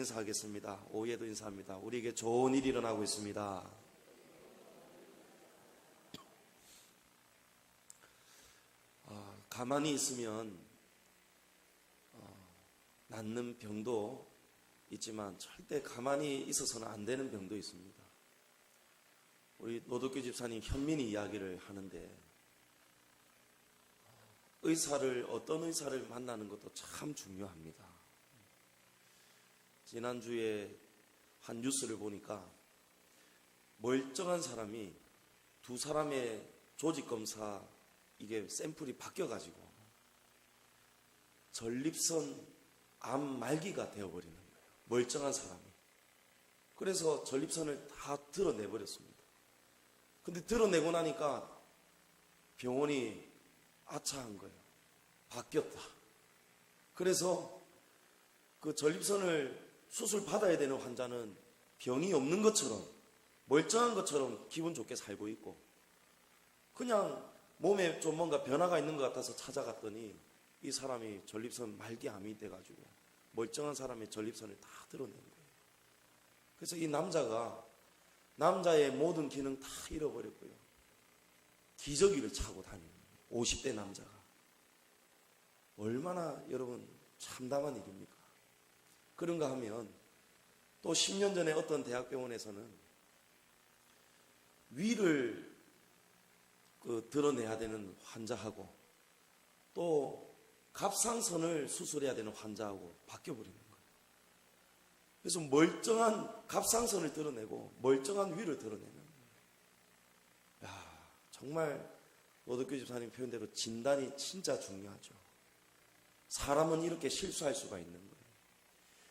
인사하겠습니다. 오후에도 인사합니다. 우리에게 좋은 일이 일어나고 있습니다. 가만히 있으면 낫는 병도 있지만 절대 가만히 있어서는 안 되는 병도 있습니다. 우리 노덕규 집사님 현민이 이야기를 하는데 어떤 의사를 만나는 것도 참 중요합니다. 지난주에 한 뉴스를 보니까 멀쩡한 사람이 두 사람의 조직검사 이게 샘플이 바뀌어가지고 전립선 암 말기가 되어버리는 거예요. 멀쩡한 사람이. 그래서 전립선을 다 드러내버렸습니다. 근데 드러내고 나니까 병원이 아차한 거예요. 바뀌었다. 그래서 그 전립선을 수술 받아야 되는 환자는 병이 없는 것처럼 멀쩡한 것처럼 기분 좋게 살고 있고 그냥 몸에 좀 뭔가 변화가 있는 것 같아서 찾아갔더니 이 사람이 전립선 말기암이 돼가지고 멀쩡한 사람의 전립선을 다 드러낸 거예요. 그래서 이 남자가 남자의 모든 기능 다 잃어버렸고요. 기저귀를 차고 다니는 거예요. 50대 남자가. 얼마나 여러분 참담한 일입니까? 그런가 하면 또 10년 전에 어떤 대학병원에서는 위를 드러내야 되는 환자하고 또 갑상선을 수술해야 되는 환자하고 바뀌어버리는 거예요. 그래서 멀쩡한 갑상선을 드러내고 멀쩡한 위를 드러내는 거예요. 정말 노덕규 집사님 표현대로 진단이 진짜 중요하죠. 사람은 이렇게 실수할 수가 있는 거예요.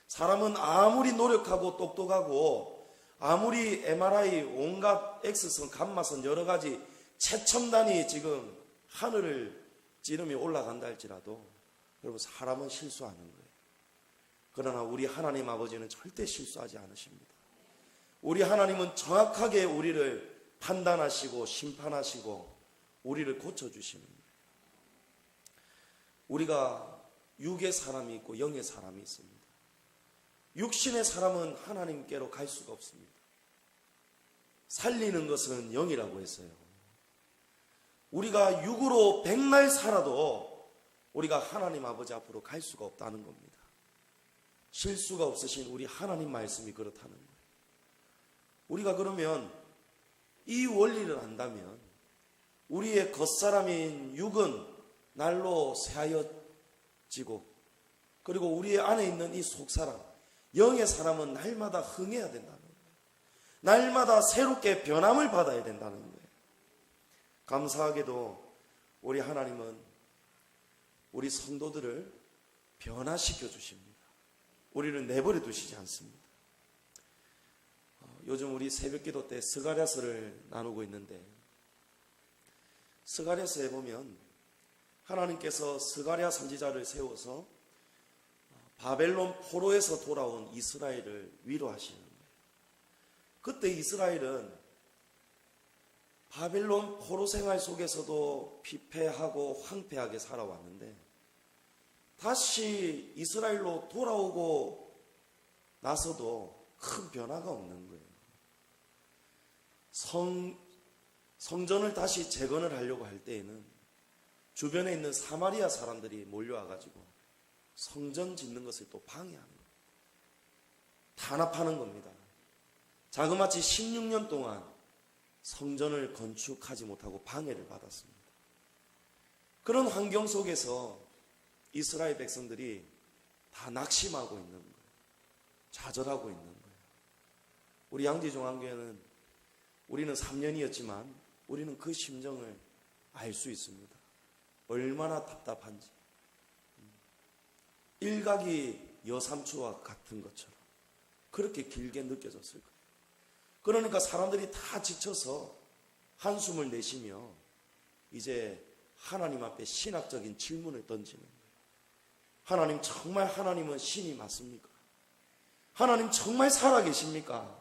사람은 아무리 노력하고 똑똑하고 아무리 MRI 온갖 X선, 감마선 여러 가지 최첨단이 지금 하늘을 찌르며 올라간다 할지라도 여러분 사람은 실수하는 거예요. 그러나 우리 하나님 아버지는 절대 실수하지 않으십니다. 우리 하나님은 정확하게 우리를 판단하시고 심판하시고 우리를 고쳐주십니다. 우리가 육의 사람이 있고 영의 사람이 있습니다. 육신의 사람은 하나님께로 갈 수가 없습니다. 살리는 것은 영이라고 했어요. 우리가 육으로 백날 살아도 우리가 하나님 아버지 앞으로 갈 수가 없다는 겁니다. 실수가 없으신 우리 하나님 말씀이 그렇다는 거예요. 우리가 그러면 이 원리를 안다면 우리의 겉사람인 육은 날로 새하여지고 그리고 우리 안에 있는 이 속사람 영의 사람은 날마다 흥해야 된다는 거예요. 날마다 새롭게 변함을 받아야 된다는 거예요. 감사하게도 우리 하나님은 우리 성도들을 변화시켜 주십니다. 우리를 내버려 두시지 않습니다. 요즘 우리 새벽기도 때 스가랴서를 나누고 있는데 스가랴서에 보면 하나님께서 스가랴 선지자를 세워서 바벨론 포로에서 돌아온 이스라엘을 위로하시는 거예요. 그때 이스라엘은 바벨론 포로 생활 속에서도 피폐하고 황폐하게 살아왔는데 다시 이스라엘로 돌아오고 나서도 큰 변화가 없는 거예요. 성전을 다시 재건을 하려고 할 때에는 주변에 있는 사마리아 사람들이 몰려와가지고 성전 짓는 것을 또 방해하는 거예요. 탄압하는 겁니다. 자그마치 16년 동안 성전을 건축하지 못하고 방해를 받았습니다. 그런 환경 속에서 이스라엘 백성들이 다 낙심하고 있는 거예요. 좌절하고 있는 거예요. 우리 양지종안교회는 우리는 3년이었지만 우리는 그 심정을 알 수 있습니다. 얼마나 답답한지. 일각이 여삼추와 같은 것처럼 그렇게 길게 느껴졌을 거예요. 그러니까 사람들이 다 지쳐서 한숨을 내쉬며 이제 하나님 앞에 신학적인 질문을 던지는 거예요. 하나님, 정말 하나님은 신이 맞습니까? 하나님 정말 살아계십니까?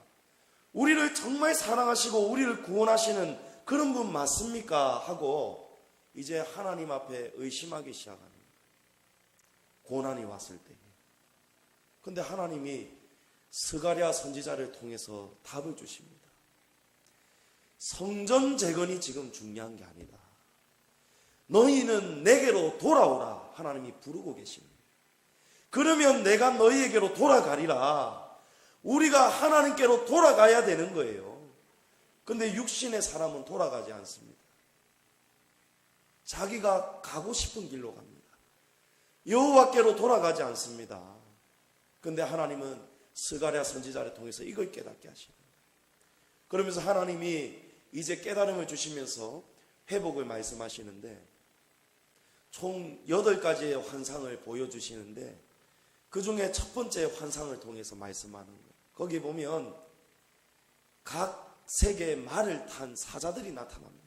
우리를 정말 사랑하시고 우리를 구원하시는 그런 분 맞습니까? 하고 이제 하나님 앞에 의심하기 시작하는 거예요. 고난이 왔을 때. 근데 하나님이 스가랴 선지자를 통해서 답을 주십니다. 성전 재건이 지금 중요한 게 아니다. 너희는 내게로 돌아오라. 하나님이 부르고 계십니다. 그러면 내가 너희에게로 돌아가리라. 우리가 하나님께로 돌아가야 되는 거예요. 근데 육신의 사람은 돌아가지 않습니다. 자기가 가고 싶은 길로 갑니다. 여호와께로 돌아가지 않습니다. 근데 하나님은 스가랴 선지자를 통해서 이걸 깨닫게 하십니다. 그러면서 하나님이 이제 깨달음을 주시면서 회복을 말씀하시는데 총 8가지의 환상을 보여주시는데 그 중에 첫 번째 환상을 통해서 말씀하는 거예요. 거기 보면 각 세계의 말을 탄 사자들이 나타납니다.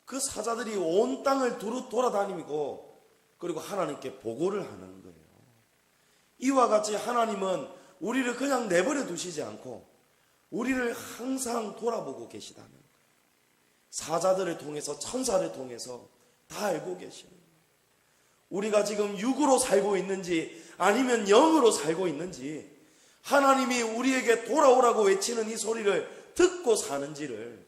그 사자들이 온 땅을 두루 돌아다니고 그리고 하나님께 보고를 하는 거예요. 이와 같이 하나님은 우리를 그냥 내버려 두시지 않고 우리를 항상 돌아보고 계시다는 거예요. 사자들을 통해서 천사를 통해서 다 알고 계시는 거예요. 우리가 지금 육으로 살고 있는지 아니면 영으로 살고 있는지 하나님이 우리에게 돌아오라고 외치는 이 소리를 듣고 사는지를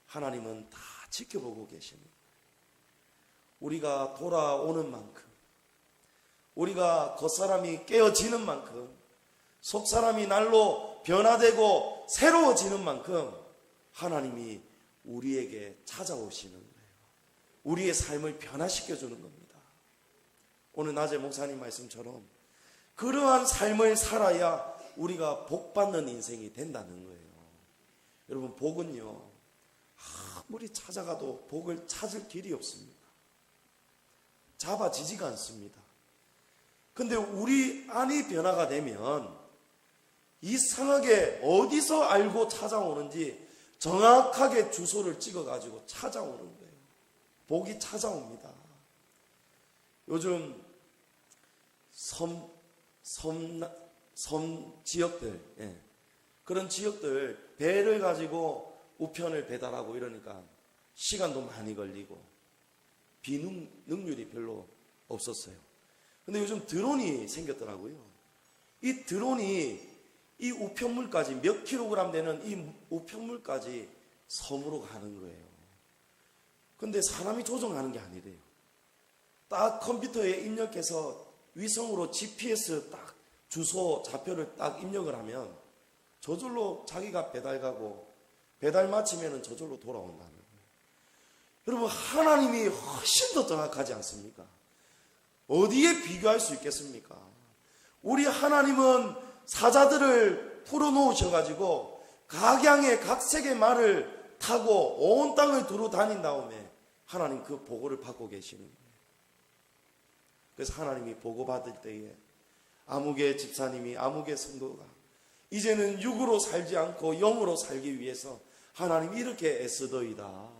하나님은 다 지켜보고 계십니다. 우리가 돌아오는 만큼 우리가 겉사람이 깨어지는 만큼 속사람이 날로 변화되고 새로워지는 만큼 하나님이 우리에게 찾아오시는 거예요. 우리의 삶을 변화시켜주는 겁니다. 오늘 낮에 목사님 말씀처럼 그러한 삶을 살아야 우리가 복받는 인생이 된다는 거예요. 여러분, 복은요 아무리 찾아가도 복을 찾을 길이 없습니다. 잡아지지가 않습니다. 근데 우리 안이 변화가 되면 이상하게 어디서 알고 찾아오는지 정확하게 주소를 찍어가지고 찾아오는 거예요. 복이 찾아옵니다. 요즘 섬 지역들, 그런 지역들 배를 가지고 우편을 배달하고 이러니까 시간도 많이 걸리고 비능률이 별로 없었어요. 근데 요즘 드론이 생겼더라고요. 이 드론이 이 우편물까지 몇 킬로그램 되는 이 우편물까지 섬으로 가는 거예요. 근데 사람이 조종하는 게 아니래요. 딱 컴퓨터에 입력해서 위성으로 GPS 딱 주소 좌표를 딱 입력을 하면 저절로 자기가 배달 가고 배달 마치면 저절로 돌아온다는 거예요. 여러분, 하나님이 훨씬 더 정확하지 않습니까? 어디에 비교할 수 있겠습니까? 우리 하나님은 사자들을 풀어놓으셔가지고 각양의 각색의 말을 타고 온 땅을 두루 다닌 다음에 하나님 그 보고를 받고 계시는 거예요. 그래서 하나님이 보고받을 때에 아무개 집사님이, 아무개 성도가 이제는 육으로 살지 않고 영으로 살기 위해서 하나님 이렇게 애쓰더이다.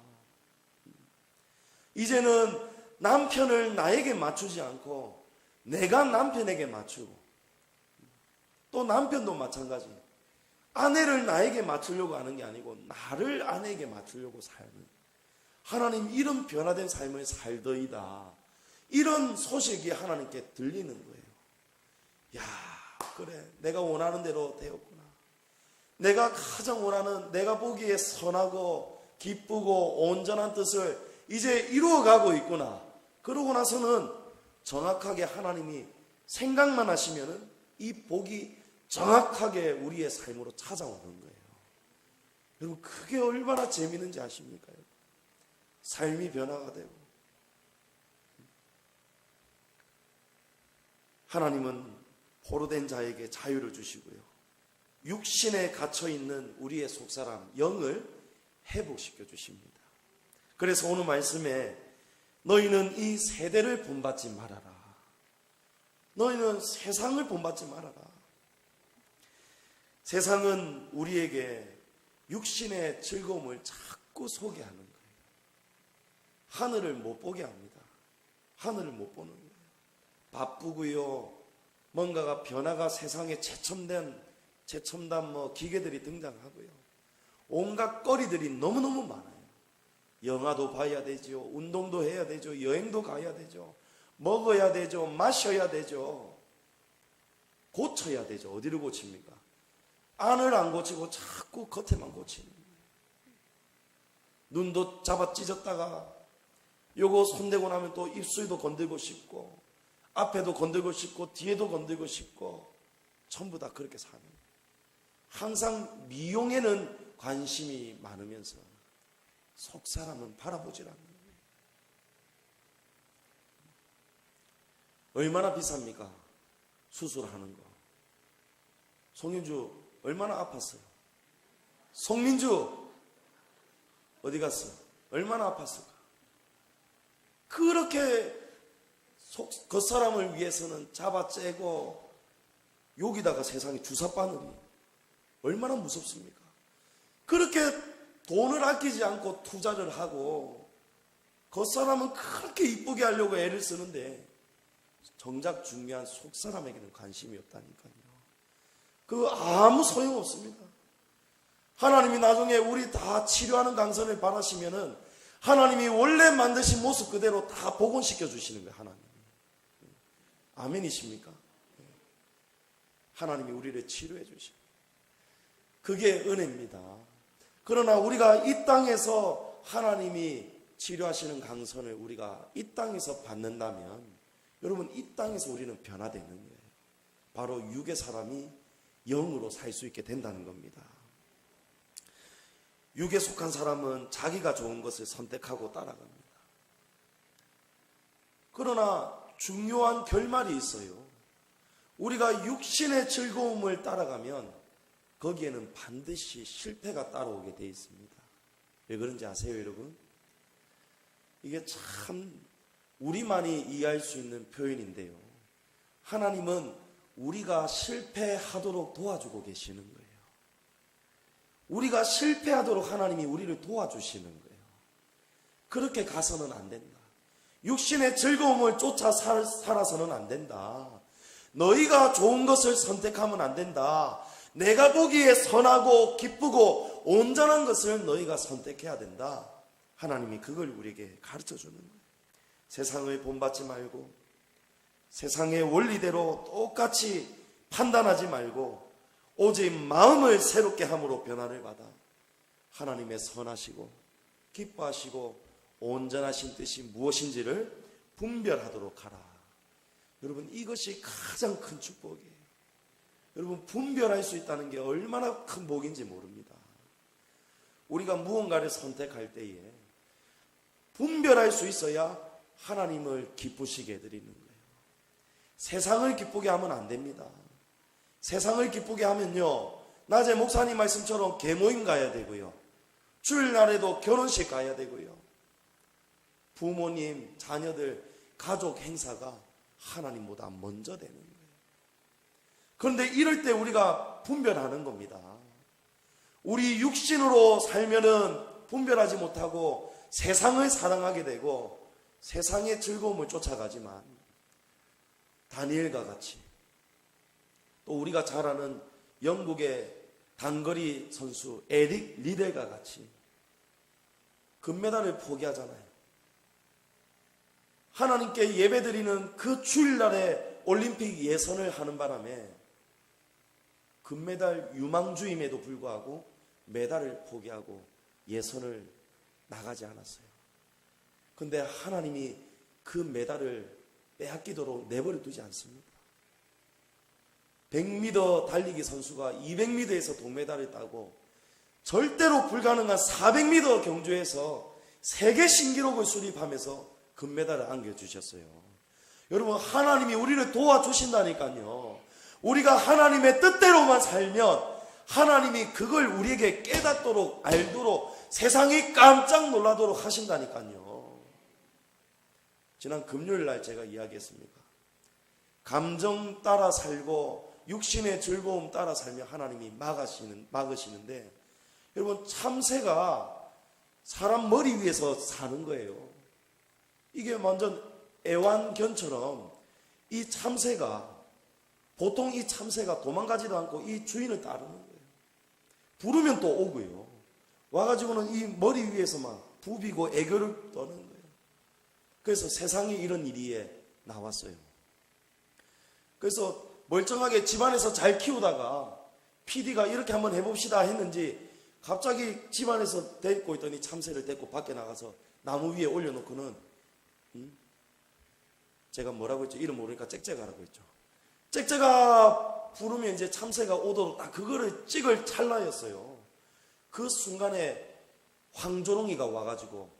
이제는 남편을 나에게 맞추지 않고 내가 남편에게 맞추고, 또 남편도 마찬가지. 아내를 나에게 맞추려고 하는 게 아니고 나를 아내에게 맞추려고 살는, 하나님 이런 변화된 삶을 살더이다. 이런 소식이 하나님께 들리는 거예요. 야, 그래, 내가 원하는 대로 되었구나. 내가 가장 원하는, 내가 보기에 선하고 기쁘고 온전한 뜻을 이제 이루어가고 있구나. 그러고 나서는 정확하게 하나님이 생각만 하시면은 이 복이 정확하게 우리의 삶으로 찾아오는 거예요. 여러분, 그게 얼마나 재미있는지 아십니까? 삶이 변화가 되고, 하나님은 포로된 자에게 자유를 주시고요, 육신에 갇혀있는 우리의 속사람 영을 회복시켜 주십니다. 그래서 오늘 말씀에 너희는 이 세대를 본받지 말아라. 너희는 세상을 본받지 말아라. 세상은 우리에게 육신의 즐거움을 자꾸 소개하는 거예요. 하늘을 못 보게 합니다. 하늘을 못 보는 거예요. 바쁘고요, 뭔가가 변화가 세상에 최첨단 기계들이 등장하고요, 온갖 거리들이 너무너무 많아요. 영화도 봐야 되죠, 운동도 해야 되죠, 여행도 가야 되죠, 먹어야 되죠, 마셔야 되죠. 고쳐야 되죠. 어디를 고칩니까? 안을 안 고치고 자꾸 겉에만 고치는 거예요. 눈도 잡아 찢었다가 요거 손대고 나면 또 입술도 건들고 싶고 앞에도 건들고 싶고 뒤에도 건들고 싶고 전부 다 그렇게 사는 거예요. 항상 미용에는 관심이 많으면서 속 사람은 바라보질 않는 거예요. 얼마나 비쌉니까? 수술하는 거. 송윤주 얼마나 아팠어요? 송민주 어디 갔어? 얼마나 아팠을까? 그렇게 겉사람을 위해서는 잡아째고 여기다가 세상에 주사바늘이 얼마나 무섭습니까? 그렇게 돈을 아끼지 않고 투자를 하고 겉사람은 그렇게 이쁘게 하려고 애를 쓰는데 정작 중요한 속사람에게는 관심이 없다니까요. 그거 아무 소용없습니다. 하나님이 나중에 우리 다 치료하는 강선을 바라시면은 하나님이 원래 만드신 모습 그대로 다 복원시켜 주시는 거예요. 하나님이. 아멘이십니까? 하나님이 우리를 치료해 주십니다. 그게 은혜입니다. 그러나 우리가 이 땅에서 하나님이 치료하시는 강선을 우리가 이 땅에서 받는다면 여러분 이 땅에서 우리는 변화되는 거예요. 바로 육의 사람이 영으로 살 수 있게 된다는 겁니다. 육에 속한 사람은 자기가 좋은 것을 선택하고 따라갑니다. 그러나 중요한 결말이 있어요. 우리가 육신의 즐거움을 따라가면 거기에는 반드시 실패가 따라오게 되어 있습니다. 왜 그런지 아세요, 여러분? 이게 참 우리만이 이해할 수 있는 표현인데요. 하나님은 우리가 실패하도록 도와주고 계시는 거예요. 우리가 실패하도록 하나님이 우리를 도와주시는 거예요. 그렇게 가서는 안 된다. 육신의 즐거움을 쫓아 살아서는 안 된다. 너희가 좋은 것을 선택하면 안 된다. 내가 보기에 선하고 기쁘고 온전한 것을 너희가 선택해야 된다. 하나님이 그걸 우리에게 가르쳐 주는 거예요. 세상을 본받지 말고 세상의 원리대로 똑같이 판단하지 말고 오직 마음을 새롭게 함으로 변화를 받아 하나님의 선하시고 기뻐하시고 온전하신 뜻이 무엇인지를 분별하도록 하라. 여러분 이것이 가장 큰 축복이에요. 여러분 분별할 수 있다는 게 얼마나 큰 복인지 모릅니다. 우리가 무언가를 선택할 때에 분별할 수 있어야 하나님을 기쁘시게 해드리는 거예요. 세상을 기쁘게 하면 안 됩니다. 세상을 기쁘게 하면요, 낮에 목사님 말씀처럼 계모임 가야 되고요, 주일날에도 결혼식 가야 되고요, 부모님, 자녀들, 가족 행사가 하나님보다 먼저 되는 거예요. 그런데 이럴 때 우리가 분별하는 겁니다. 우리 육신으로 살면은 분별하지 못하고 세상을 사랑하게 되고 세상의 즐거움을 쫓아가지만 다니엘과 같이 또 우리가 잘 아는 영국의 단거리 선수 에릭 리델과 같이 금메달을 포기하잖아요. 하나님께 예배드리는 그 주일날에 올림픽 예선을 하는 바람에 금메달 유망주임에도 불구하고 메달을 포기하고 예선을 나가지 않았어요. 근데 하나님이 그 메달을 빼앗기도록 내버려 두지 않습니다. 100m 달리기 선수가 200m에서 동메달을 따고 절대로 불가능한 400m 경주에서 세계 신기록을 수립하면서 금메달을 안겨주셨어요. 여러분 하나님이 우리를 도와주신다니까요. 우리가 하나님의 뜻대로만 살면 하나님이 그걸 우리에게 깨닫도록 알도록 세상이 깜짝 놀라도록 하신다니까요. 지난 금요일날 제가 이야기했습니다. 감정 따라 살고 육신의 즐거움 따라 살며 하나님이 막으시는데 여러분 참새가 사람 머리 위에서 사는 거예요. 이게 완전 애완견처럼 이 참새가 보통 이 참새가 도망가지도 않고 이 주인을 따르는 거예요. 부르면 또 오고요. 와가지고는 이 머리 위에서 막 부비고 애교를 떠는 거예요. 그래서 세상에 이런 일이 나왔어요. 그래서 멀쩡하게 집안에서 잘 키우다가 PD가 이렇게 한번 해봅시다 했는지 갑자기 집안에서 데리고 있더니 참새를 데리고 밖에 나가서 나무 위에 올려놓고는 제가 뭐라고 했죠? 이름 모르니까 짹짹아라고 했죠. 짹짹아 부르면 이제 참새가 오도록 딱 그거를 찍을 찰나였어요. 그 순간에 황조롱이가 와가지고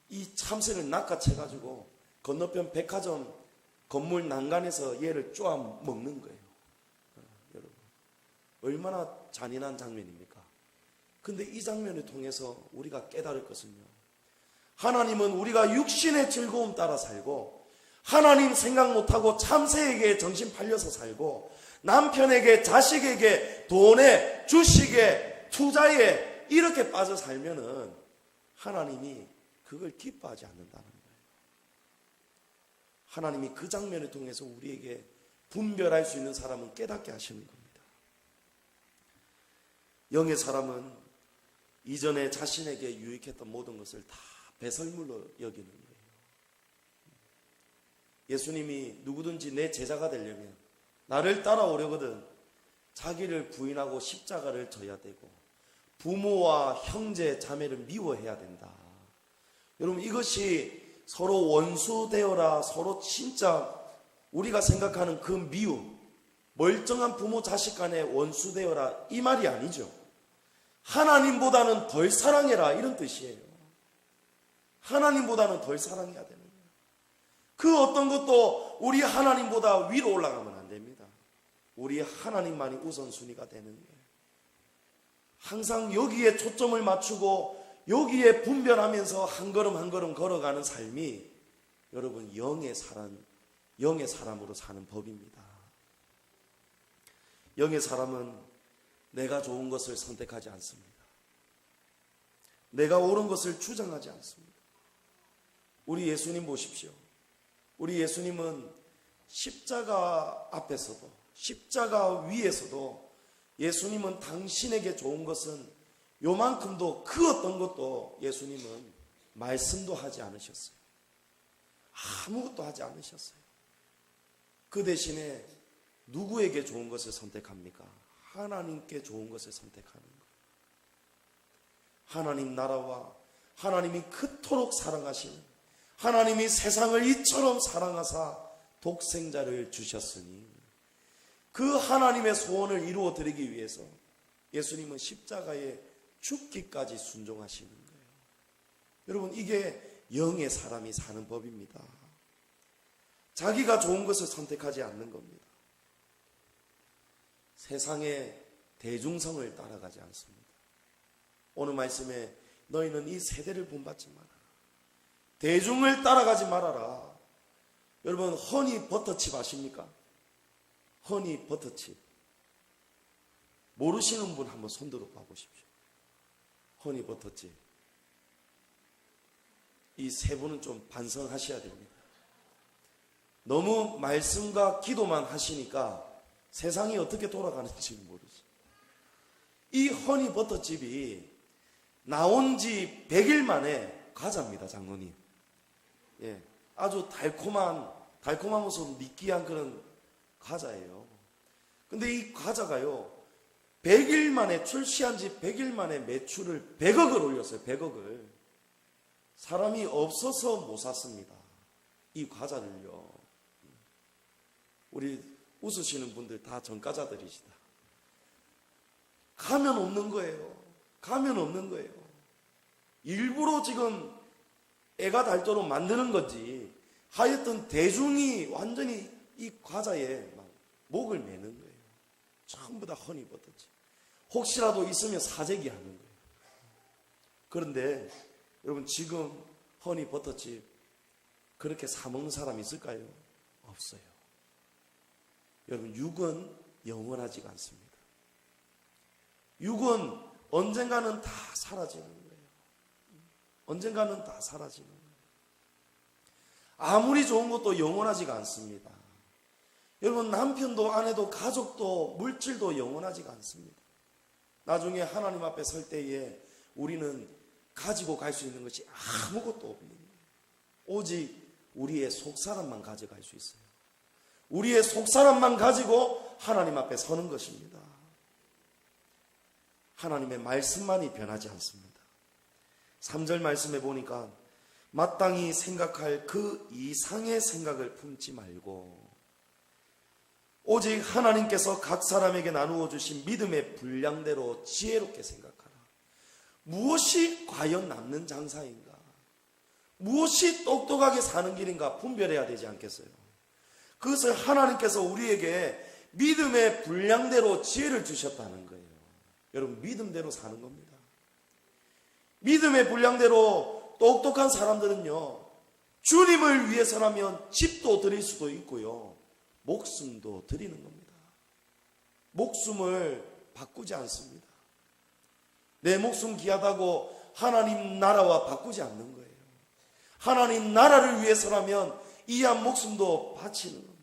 이 참새를 낚아채가지고 건너편 백화점 건물 난간에서 얘를 쪼아 먹는 거예요. 여러분, 얼마나 잔인한 장면입니까? 근데 이 장면을 통해서 우리가 깨달을 것은요, 하나님은 우리가 육신의 즐거움 따라 살고, 하나님 생각 못하고 참새에게 정신 팔려서 살고, 남편에게, 자식에게, 돈에, 주식에, 투자에 이렇게 빠져 살면은 하나님이 그걸 기뻐하지 않는다는 거예요. 하나님이 그 장면을 통해서 우리에게 분별할 수 있는 사람은 깨닫게 하시는 겁니다. 영의 사람은 이전에 자신에게 유익했던 모든 것을 다 배설물로 여기는 거예요. 예수님이 누구든지 내 제자가 되려면, 나를 따라오려거든 자기를 부인하고 십자가를 져야 되고 부모와 형제 자매를 미워해야 된다. 여러분, 이것이 서로 원수 되어라, 서로 진짜 우리가 생각하는 그 미움, 멀쩡한 부모 자식 간에 원수 되어라, 이 말이 아니죠. 하나님보다는 덜 사랑해라, 이런 뜻이에요. 하나님보다는 덜 사랑해야 되는 거예요. 그 어떤 것도 우리 하나님보다 위로 올라가면 안 됩니다. 우리 하나님만이 우선순위가 되는 거예요. 항상 여기에 초점을 맞추고 여기에 분별하면서 한 걸음 한 걸음 걸어가는 삶이 여러분 영의 사람으로 사는 법입니다. 영의 사람은 내가 좋은 것을 선택하지 않습니다. 내가 옳은 것을 주장하지 않습니다. 우리 예수님 보십시오. 우리 예수님은 십자가 앞에서도, 십자가 위에서도 예수님은 당신에게 좋은 것은 요만큼도, 그 어떤 것도 예수님은 말씀도 하지 않으셨어요. 아무것도 하지 않으셨어요. 그 대신에 누구에게 좋은 것을 선택합니까? 하나님께 좋은 것을 선택하는 거예요. 하나님 나라와 하나님이 그토록 사랑하시는, 하나님이 세상을 이처럼 사랑하사 독생자를 주셨으니 그 하나님의 소원을 이루어 드리기 위해서 예수님은 십자가에 죽기까지 순종하시는 거예요. 여러분, 이게 영의 사람이 사는 법입니다. 자기가 좋은 것을 선택하지 않는 겁니다. 세상의 대중성을 따라가지 않습니다. 오늘 말씀에 너희는 이 세대를 본받지 말아라, 대중을 따라가지 말아라. 여러분, 허니 버터칩 아십니까? 허니 버터칩 모르시는 분 한번 손들어 봐보십시오. 허니 버터칩. 이 세 분은 좀 반성하셔야 됩니다. 너무 말씀과 기도만 하시니까 세상이 어떻게 돌아가는지 모르죠. 이 허니 버터칩이 나온 지 100일 만에 과자입니다, 장로님. 예, 아주 달콤하면서 느끼한 그런 과자예요. 근데 이 과자가요, 100일 만에, 출시한 지 100일 만에 매출을 100억을 올렸어요. 100억을. 사람이 없어서 못 샀습니다, 이 과자를요. 우리 웃으시는 분들 다 전과자들이시다. 가면 없는 거예요. 가면 없는 거예요. 일부러 지금 애가 닳도록 만드는 건지 하여튼 대중이 완전히 이 과자에 막 목을 매는 거예요. 전부 다 허니버터칩. 혹시라도 있으면 사재기 하는 거예요. 그런데 여러분, 지금 허니버터칩 그렇게 사 먹는 사람 있을까요? 없어요. 여러분, 육은 영원하지가 않습니다. 육은 언젠가는 다 사라지는 거예요. 언젠가는 다 사라지는 거예요. 아무리 좋은 것도 영원하지가 않습니다. 여러분, 남편도 아내도 가족도 물질도 영원하지가 않습니다. 나중에 하나님 앞에 설 때에 우리는 가지고 갈 수 있는 것이 아무것도 없는 거예요. 오직 우리의 속사람만 가져갈 수 있어요. 우리의 속사람만 가지고 하나님 앞에 서는 것입니다. 하나님의 말씀만이 변하지 않습니다. 3절 말씀에 보니까 마땅히 생각할 그 이상의 생각을 품지 말고 오직 하나님께서 각 사람에게 나누어 주신 믿음의 분량대로 지혜롭게 생각하라. 무엇이 과연 남는 장사인가? 무엇이 똑똑하게 사는 길인가 분별해야 되지 않겠어요? 그것을 하나님께서 우리에게 믿음의 분량대로 지혜를 주셨다는 거예요. 여러분, 믿음대로 사는 겁니다. 믿음의 분량대로 똑똑한 사람들은요, 주님을 위해서라면 집도 드릴 수도 있고요, 목숨도 드리는 겁니다. 목숨을 바꾸지 않습니다. 내 목숨 귀하다고 하나님 나라와 바꾸지 않는 거예요. 하나님 나라를 위해서라면 이 한 목숨도 바치는 겁니다.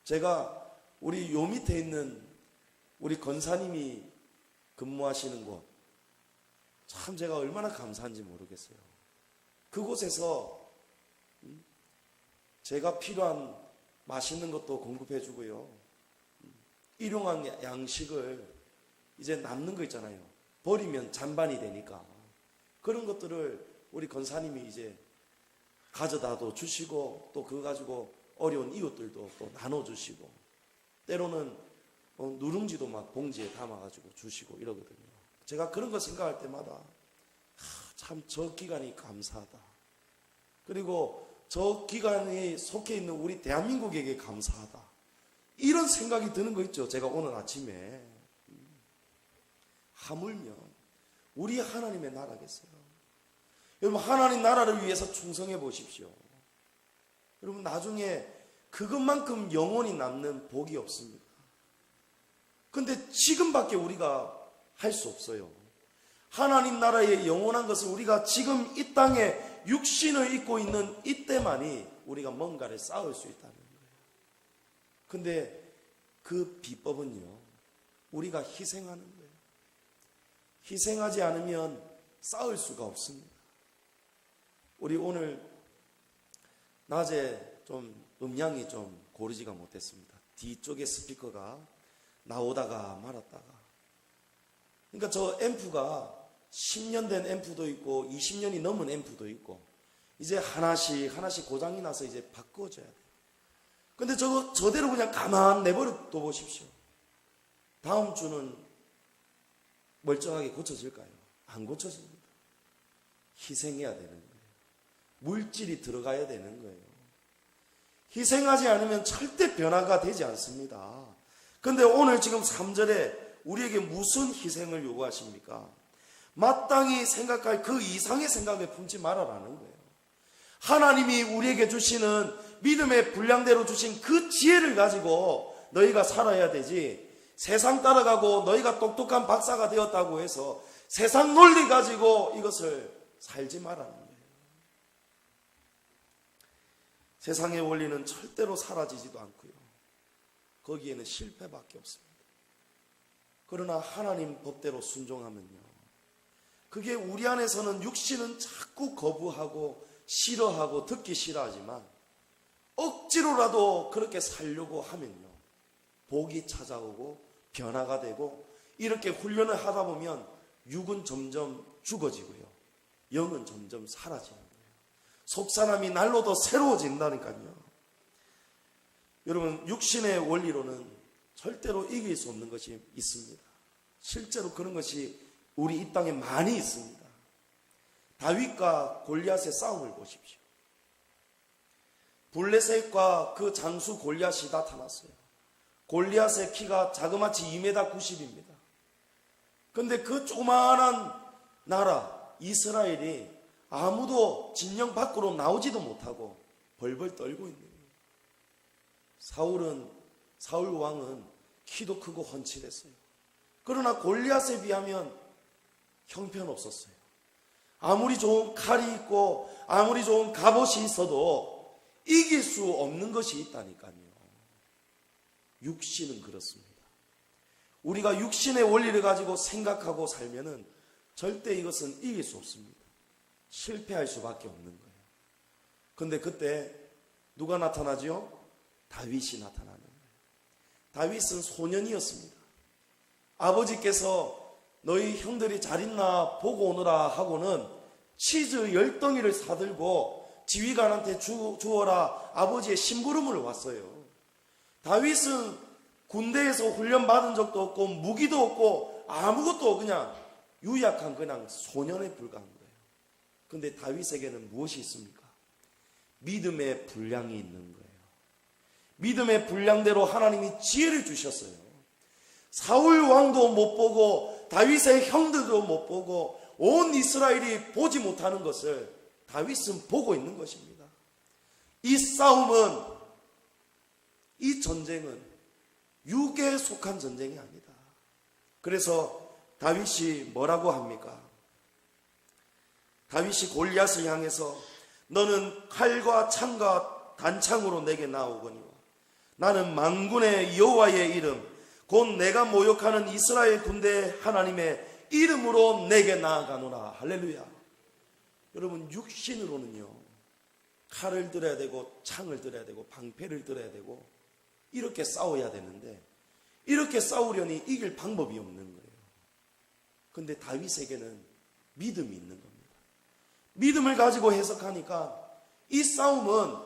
제가 우리 요 밑에 있는 우리 권사님이 근무하시는 곳, 참 제가 얼마나 감사한지 모르겠어요. 그곳에서 제가 필요한 맛있는 것도 공급해 주고요, 일용한 양식을 이제 남는 거 있잖아요. 버리면 잔반이 되니까 그런 것들을 우리 권사님이 이제 가져다도 주시고, 또 그거 가지고 어려운 이웃들도 또 나눠주시고, 때로는 누룽지도 막 봉지에 담아가지고 주시고 이러거든요. 제가 그런 거 생각할 때마다 참 저 기관이 감사하다. 그리고 저 기관에 속해 있는 우리 대한민국에게 감사하다. 이런 생각이 드는 거 있죠. 제가 오늘 아침에 하물며 우리 하나님의 나라겠어요. 여러분, 하나님 나라를 위해서 충성해 보십시오. 여러분, 나중에 그것만큼 영원히 남는 복이 없습니다. 근데 지금밖에 우리가 할 수 없어요. 하나님 나라의 영원한 것을 우리가 지금 이 땅에 육신을 입고 있는 이때만이 우리가 뭔가를 쌓을 수 있다는 거예요. 근데 그 비법은요, 우리가 희생하는 거예요. 희생하지 않으면 쌓을 수가 없습니다. 우리 오늘 낮에 좀 음량이 좀 고르지가 못했습니다. 뒤쪽에 스피커가 나오다가 말았다가. 그러니까 저 앰프가 10년 된 앰프도 있고 20년이 넘은 앰프도 있고, 이제 하나씩 고장이 나서 이제 바꿔줘야 돼요. 근데 저대로 그냥 가만 내버려 둬 보십시오. 다음 주는 멀쩡하게 고쳐질까요? 안 고쳐집니다. 희생해야 되는 거예요. 물질이 들어가야 되는 거예요. 희생하지 않으면 절대 변화가 되지 않습니다. 근데 오늘 지금 3절에 우리에게 무슨 희생을 요구하십니까? 마땅히 생각할 그 이상의 생각을 품지 말아라는 거예요. 하나님이 우리에게 주시는 믿음의 분량대로 주신 그 지혜를 가지고 너희가 살아야 되지, 세상 따라가고 너희가 똑똑한 박사가 되었다고 해서 세상 논리 가지고 이것을 살지 말라는 거예요. 세상의 원리는 절대로 사라지지도 않고요, 거기에는 실패밖에 없습니다. 그러나 하나님 법대로 순종하면요, 그게 우리 안에서는 육신은 자꾸 거부하고 싫어하고 듣기 싫어하지만 억지로라도 그렇게 살려고 하면요, 복이 찾아오고 변화가 되고, 이렇게 훈련을 하다 보면 육은 점점 죽어지고요, 영은 점점 사라지는 거예요. 속사람이 날로 더 새로워진다니까요. 여러분, 육신의 원리로는 절대로 이길 수 없는 것이 있습니다. 실제로 그런 것이 우리 이 땅에 많이 있습니다. 다윗과 골리앗의 싸움을 보십시오. 블레셋과 그 장수 골리앗이 나타났어요. 골리앗의 키가 자그마치 2m 90입니다. 그런데 그 조그마한 나라 이스라엘이 아무도 진영 밖으로 나오지도 못하고 벌벌 떨고 있는 거예요. 사울 왕은 키도 크고 훤칠했어요. 그러나 골리앗에 비하면 형편없었어요. 아무리 좋은 칼이 있고 아무리 좋은 갑옷이 있어도 이길 수 없는 것이 있다니까요. 육신은 그렇습니다. 우리가 육신의 원리를 가지고 생각하고 살면은 절대 이것은 이길 수 없습니다. 실패할 수밖에 없는 거예요. 그런데 그때 누가 나타나죠? 다윗이 나타나는 거예요. 다윗은 소년이었습니다. 아버지께서 너희 형들이 잘 있나 보고 오너라 하고는 치즈 10덩이를 사들고 지휘관한테 주어라 아버지의 심부름을 왔어요. 다윗은 군대에서 훈련받은 적도 없고 무기도 없고 아무것도 그냥 유약한 그냥 소년에 불과한 거예요. 그런데 다윗에게는 무엇이 있습니까? 믿음의 분량이 있는 거예요. 믿음의 분량대로 하나님이 지혜를 주셨어요. 사울 왕도 못 보고 다윗의 형들도 못 보고 온 이스라엘이 보지 못하는 것을 다윗은 보고 있는 것입니다. 이 싸움은, 이 전쟁은 육에 속한 전쟁이 아니다. 그래서 다윗이 뭐라고 합니까? 다윗이 골리앗을 향해서 너는 칼과 창과 단창으로 내게 나오거니와 나는 만군의 여호와의 이름 곧 내가 모욕하는 이스라엘 군대 하나님의 이름으로 내게 나아가노라. 할렐루야. 여러분, 육신으로는요 칼을 들어야 되고 창을 들어야 되고 방패를 들어야 되고 이렇게 싸워야 되는데 이렇게 싸우려니 이길 방법이 없는 거예요. 그런데 다윗에게는 믿음이 있는 겁니다. 믿음을 가지고 해석하니까 이 싸움은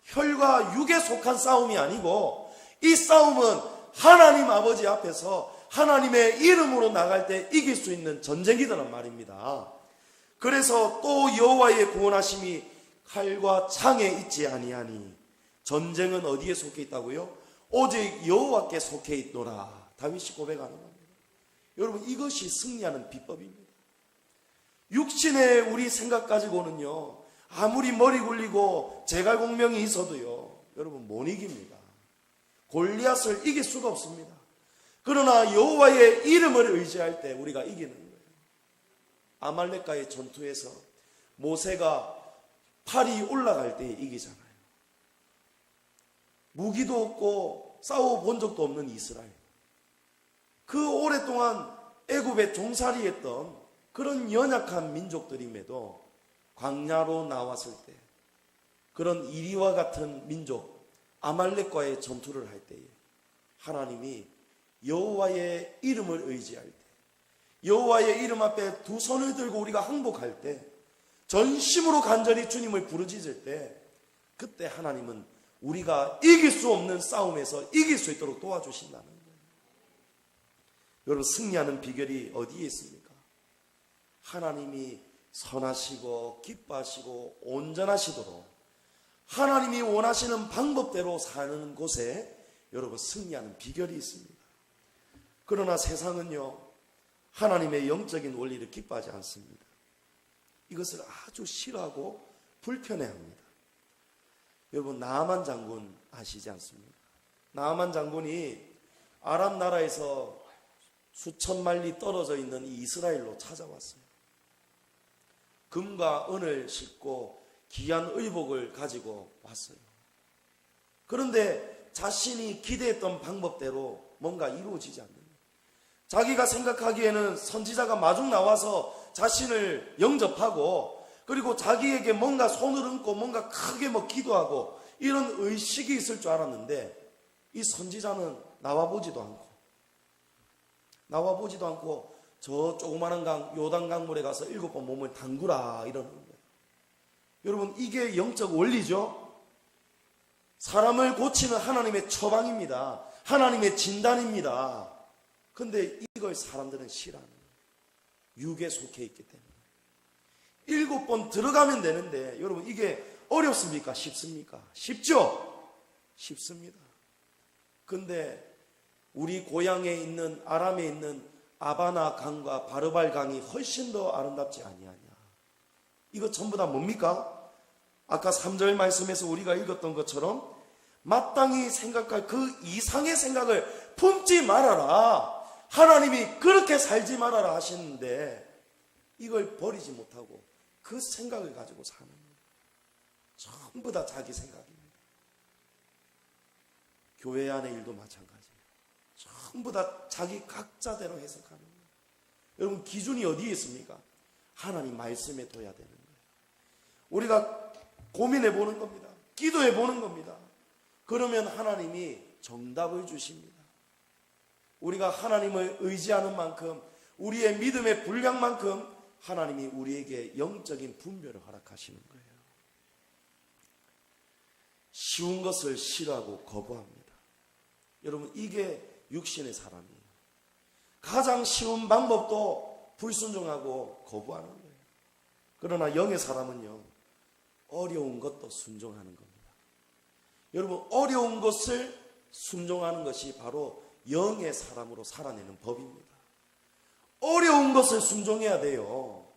혈과 육에 속한 싸움이 아니고 이 싸움은 하나님 아버지 앞에서 하나님의 이름으로 나갈 때 이길 수 있는 전쟁이더란 말입니다. 그래서 또 여호와의 구원하심이 칼과 창에 있지 아니하니 전쟁은 어디에 속해 있다고요? 오직 여호와께 속해 있노라. 다윗이 고백하는 겁니다. 여러분, 이것이 승리하는 비법입니다. 육신의 우리 생각 가지고는요 아무리 머리 굴리고 제갈공명이 있어도요 여러분 못 이깁니다. 골리앗을 이길 수가 없습니다. 그러나 여호와의 이름을 의지할 때 우리가 이기는 거예요. 아말렉과의 전투에서 모세가 팔이 올라갈 때 이기잖아요. 무기도 없고 싸워본 적도 없는 이스라엘, 그 오랫동안 애굽에 종살이했던 그런 연약한 민족들임에도 광야로 나왔을 때 그런 이리와 같은 민족 아말렉과의 전투를 할 때에 하나님이 여호와의 이름을 의지할 때, 여호와의 이름 앞에 두 손을 들고 우리가 항복할 때, 전심으로 간절히 주님을 부르짖을 때, 그때 하나님은 우리가 이길 수 없는 싸움에서 이길 수 있도록 도와주신다는 거예요. 여러분, 승리하는 비결이 어디에 있습니까? 하나님이 선하시고 기뻐하시고 온전하시도록 하나님이 원하시는 방법대로 사는 곳에 여러분 승리하는 비결이 있습니다. 그러나 세상은요 하나님의 영적인 원리를 기뻐하지 않습니다. 이것을 아주 싫어하고 불편해합니다. 여러분, 나아만 장군 아시지 않습니까? 나아만 장군이 아람 나라에서 수천 마일리 떨어져 있는 이 이스라엘로 찾아왔어요. 금과 은을 싣고 귀한 의복을 가지고 왔어요. 그런데 자신이 기대했던 방법대로 뭔가 이루어지지 않는 거예요. 자기가 생각하기에는 선지자가 마중 나와서 자신을 영접하고 그리고 자기에게 뭔가 손을 얹고 뭔가 크게 뭐 기도하고 이런 의식이 있을 줄 알았는데 이 선지자는 나와보지도 않고 저 조그마한 강 요단강물에 가서 7번 몸을 담그라 이러는 거예요. 여러분, 이게 영적 원리죠. 사람을 고치는 하나님의 처방입니다. 하나님의 진단입니다. 근데 이걸 사람들은 싫어하는 거예요. 육에 속해 있기 때문에. 7번 들어가면 되는데 여러분, 이게 어렵습니까? 쉽습니까? 쉽죠? 쉽습니다. 근데 우리 고향에 있는 아람에 있는 아바나 강과 바르발 강이 훨씬 더 아름답지 아니하냐. 이거 전부 다 뭡니까? 아까 3절 말씀에서 우리가 읽었던 것처럼 마땅히 생각할 그 이상의 생각을 품지 말아라. 하나님이 그렇게 살지 말아라 하시는데 이걸 버리지 못하고 그 생각을 가지고 사는 거예요. 전부 다 자기 생각입니다. 교회 안의 일도 마찬가지예요. 전부 다 자기 각자대로 해석하는 거예요. 여러분, 기준이 어디에 있습니까? 하나님 말씀에 둬야 되는 거예요. 우리가 고민해 보는 겁니다. 기도해 보는 겁니다. 그러면 하나님이 정답을 주십니다. 우리가 하나님을 의지하는 만큼, 우리의 믿음의 분량만큼 하나님이 우리에게 영적인 분별을 허락하시는 거예요. 쉬운 것을 싫어하고 거부합니다. 여러분, 이게 육신의 사람이에요. 가장 쉬운 방법도 불순종하고 거부하는 거예요. 그러나 영의 사람은요, 어려운 것도 순종하는 겁니다. 여러분, 어려운 것을 순종하는 것이 바로 영의 사람으로 살아내는 법입니다. 어려운 것을 순종해야 돼요.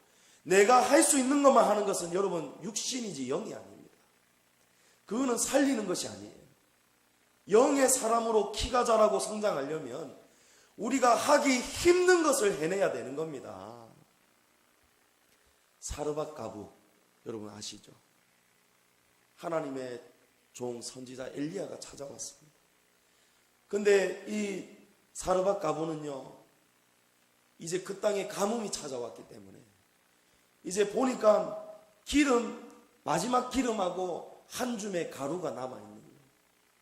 내가 할 수 있는 것만 하는 것은 여러분 육신이지 영이 아닙니다. 그거는 살리는 것이 아니에요. 영의 사람으로 키가 자라고 성장하려면 우리가 하기 힘든 것을 해내야 되는 겁니다. 사르밧 가부 여러분 아시죠? 하나님의 종 선지자 엘리야가 찾아왔습니다. 근데 이 사르밧 가부는요, 이제 그 땅에 가뭄이 찾아왔기 때문에 이제 보니까 마지막 기름하고 한 줌의 가루가 남아있는 거예요.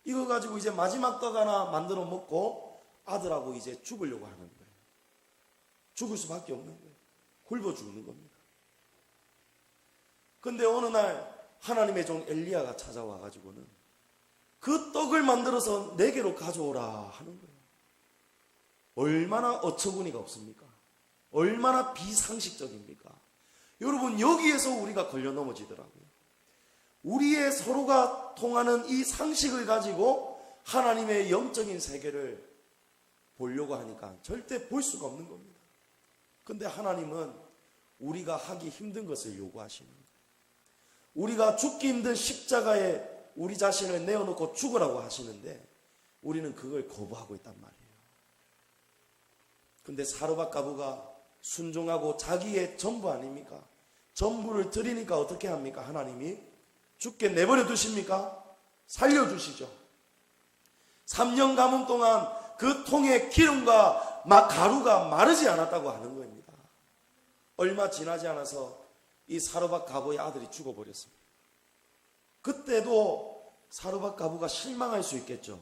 이거 가지고 이제 마지막 떡 하나 만들어 먹고 아들하고 이제 죽으려고 하는 거예요. 죽을 수밖에 없는 거예요. 굶어 죽는 겁니다. 근데 어느 날 하나님의 종 엘리야가 찾아와 가지고는 그 떡을 만들어서 내게로 가져오라 하는 거예요. 얼마나 어처구니가 없습니까? 얼마나 비상식적입니까? 여러분, 여기에서 우리가 걸려 넘어지더라고요. 우리의 서로가 통하는 이 상식을 가지고 하나님의 영적인 세계를 보려고 하니까 절대 볼 수가 없는 겁니다. 근데 하나님은 우리가 하기 힘든 것을 요구하시는 거예요. 우리가 죽기 힘든 십자가에 우리 자신을 내어놓고 죽으라고 하시는데 우리는 그걸 거부하고 있단 말이에요. 근데 사르밧 가부가 순종하고 자기의 전부 아닙니까? 전부를 드리니까 어떻게 합니까? 하나님이 죽게 내버려 두십니까? 살려주시죠. 3년 가뭄 동안 그 통에 기름과 가루가 마르지 않았다고 하는 겁니다. 얼마 지나지 않아서 이 사르밧 가부의 아들이 죽어버렸습니다. 그때도 사르밧 가부가 실망할 수 있겠죠.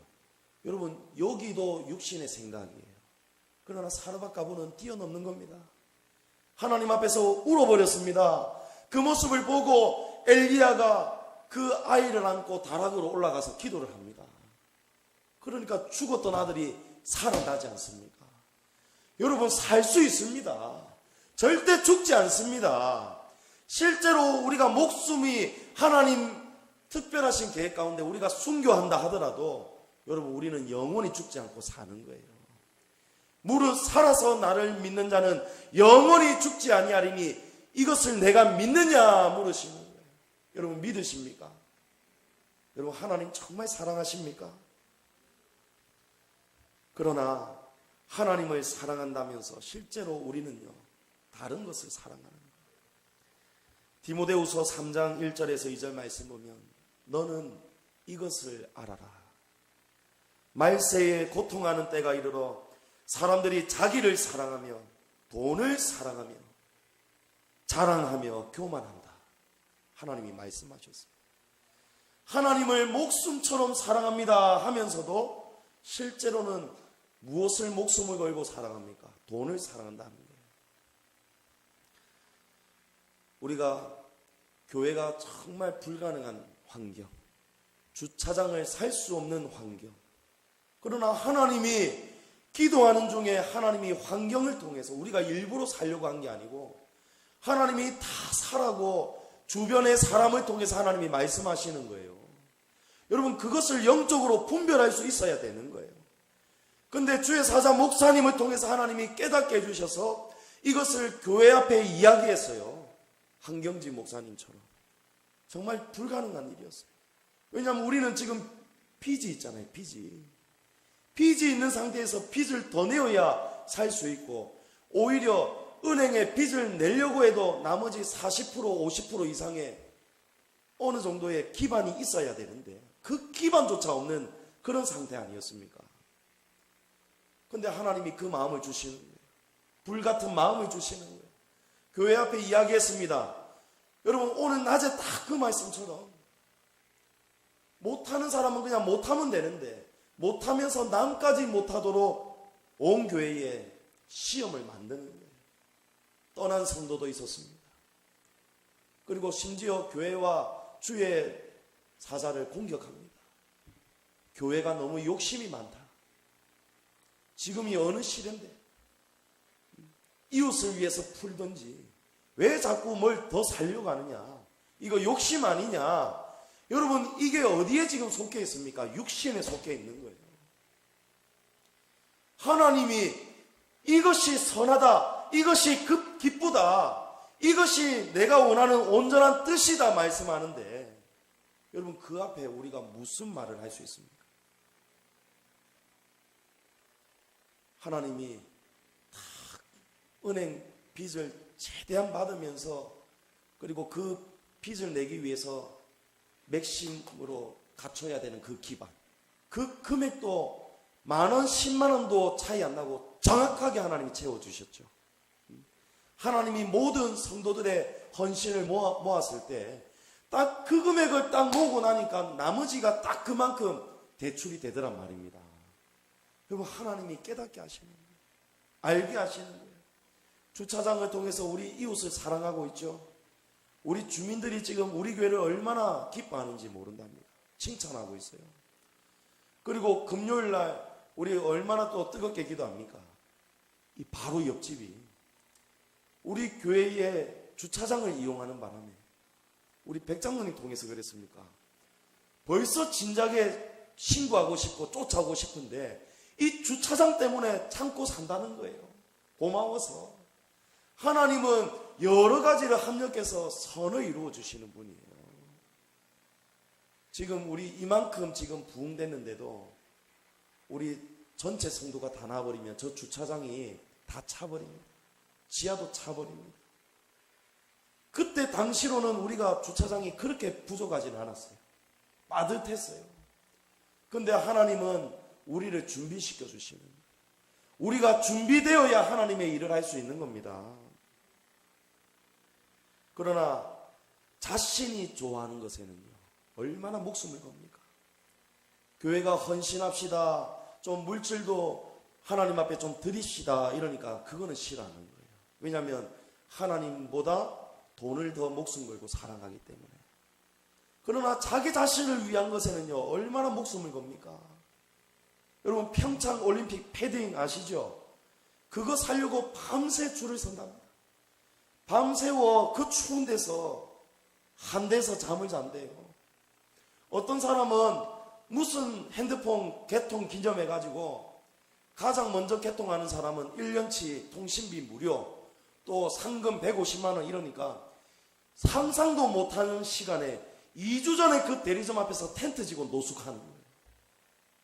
여러분, 여기도 육신의 생각이에요. 그러나 사르밧 가부는 뛰어넘는 겁니다. 하나님 앞에서 울어버렸습니다. 그 모습을 보고 엘리야가 그 아이를 안고 다락으로 올라가서 기도를 합니다. 그러니까 죽었던 아들이 살아나지 않습니까? 여러분, 살 수 있습니다. 절대 죽지 않습니다. 실제로 우리가 목숨이 하나님 특별하신 계획 가운데 우리가 순교한다 하더라도 여러분, 우리는 영원히 죽지 않고 사는 거예요. 무릇 살아서 나를 믿는 자는 영원히 죽지 아니하리니 이것을 내가 믿느냐 물으시는 거예요. 여러분, 믿으십니까? 여러분, 하나님 정말 사랑하십니까? 그러나 하나님을 사랑한다면서 실제로 우리는요, 다른 것을 사랑하는 거예요. 디모데후서 3장 1절에서 2절 말씀 보면 너는 이것을 알아라. 말세에 고통하는 때가 이르러 사람들이 자기를 사랑하며 돈을 사랑하며 자랑하며 교만한다. 하나님이 말씀하셨습니다. 하나님을 목숨처럼 사랑합니다 하면서도 실제로는 무엇을 목숨을 걸고 사랑합니까? 돈을 사랑한다는 거예요. 우리가 교회가 정말 불가능한 환경, 주차장을 살 수 없는 환경. 그러나 하나님이 기도하는 중에 하나님이 환경을 통해서 우리가 일부러 살려고 한 게 아니고 하나님이 다 사라고 주변의 사람을 통해서 하나님이 말씀하시는 거예요. 여러분, 그것을 영적으로 분별할 수 있어야 되는 거예요. 근데 주의 사자 목사님을 통해서 하나님이 깨닫게 해주셔서 이것을 교회 앞에 이야기했어요. 한경지 목사님처럼. 정말 불가능한 일이었어요. 왜냐하면 우리는 지금 빚이 있잖아요. 빚이 있는 상태에서 빚을 더 내어야 살 수 있고, 오히려 은행에 빚을 내려고 해도 나머지 40% 50% 이상의 어느 정도의 기반이 있어야 되는데 그 기반조차 없는 그런 상태 아니었습니까? 근데 하나님이 그 마음을 주시는 거예요. 불같은 마음을 주시는 거예요. 교회 앞에 이야기했습니다. 여러분, 오늘 낮에 딱 그 말씀처럼 못하는 사람은 그냥 못하면 되는데 못하면서 남까지 못하도록 온 교회에 시험을 만드는 거예요. 떠난 성도도 있었습니다. 그리고 심지어 교회와 주의 사자를 공격합니다. 교회가 너무 욕심이 많다. 지금이 어느 시대인데 이웃을 위해서 풀든지 왜 자꾸 뭘 더 살려고 하느냐. 이거 욕심 아니냐. 여러분 이게 어디에 지금 속해 있습니까? 육신에 속해 있는 거예요. 하나님이 이것이 선하다, 이것이 기쁘다, 이것이 내가 원하는 온전한 뜻이다 말씀하는데 여러분 그 앞에 우리가 무슨 말을 할 수 있습니까? 하나님이 다 은행 빚을 최대한 받으면서 그리고 그 빚을 내기 위해서 맥심으로 갖춰야 되는 그 기반, 그 금액도 10,000원, 100,000원도 차이 안 나고 정확하게 하나님이 채워주셨죠. 하나님이 모든 성도들의 헌신을 모았을 때 딱 그 금액을 딱 모으고 나니까 나머지가 딱 그만큼 대출이 되더란 말입니다. 여러분 하나님이 깨닫게 하시는 거예요. 알게 하시는 거예요. 주차장을 통해서 우리 이웃을 사랑하고 있죠. 우리 주민들이 지금 우리 교회를 얼마나 기뻐하는지 모른답니다. 칭찬하고 있어요. 그리고 금요일날 우리 얼마나 또 뜨겁게 기도합니까? 이 바로 옆집이 우리 교회의 주차장을 이용하는 바람에 우리 백장로님 통해서 그랬습니까? 벌써 진작에 신고하고 싶고 쫓아오고 싶은데 이 주차장 때문에 참고 산다는 거예요. 고마워서. 하나님은 여러 가지를 합력해서 선을 이루어 주시는 분이에요. 지금 우리 이만큼 지금 부흥됐는데도 우리 전체 성도가 다 나와버리면 저 주차장이 다 차버립니다. 지하도 차버립니다. 그때 당시로는 우리가 주차장이 그렇게 부족하지는 않았어요. 빠듯했어요. 근데 하나님은 우리를 준비시켜 주시는, 우리가 준비되어야 하나님의 일을 할 수 있는 겁니다. 그러나 자신이 좋아하는 것에는요 얼마나 목숨을 겁니까? 교회가 헌신합시다, 좀 물질도 하나님 앞에 좀 드립시다 이러니까 그거는 싫어하는 거예요. 왜냐하면 하나님보다 돈을 더 목숨 걸고 사랑하기 때문에. 그러나 자기 자신을 위한 것에는요 얼마나 목숨을 겁니까? 여러분 평창 올림픽 패딩 아시죠? 그거 사려고 밤새 줄을 선답니다. 밤새워 그 추운 데서 한 데서 잠을 잔대요. 어떤 사람은 무슨 핸드폰 개통 기념해가지고 가장 먼저 개통하는 사람은 1년치 통신비 무료, 또 상금 150만 원 이러니까 상상도 못하는 시간에 2주 전에 그 대리점 앞에서 텐트 지고 노숙하는 거예요.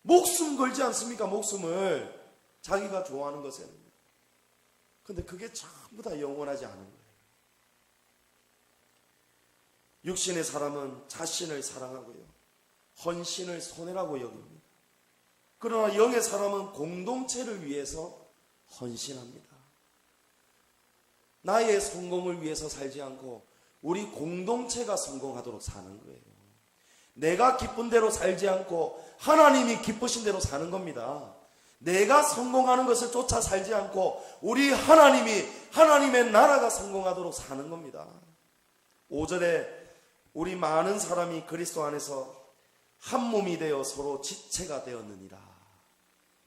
목숨 걸지 않습니까? 목숨을 자기가 좋아하는 것에는. 근데 그게 전부 다 영원하지 않은 거예요. 육신의 사람은 자신을 사랑하고요 헌신을 손해라고 여깁니다. 그러나 영의 사람은 공동체를 위해서 헌신합니다. 나의 성공을 위해서 살지 않고 우리 공동체가 성공하도록 사는 거예요. 내가 기쁜 대로 살지 않고 하나님이 기쁘신 대로 사는 겁니다. 내가 성공하는 것을 쫓아 살지 않고 우리 하나님이, 하나님의 나라가 성공하도록 사는 겁니다. 5절에 우리 많은 사람이 그리스도 안에서 한 몸이 되어 서로 지체가 되었느니라.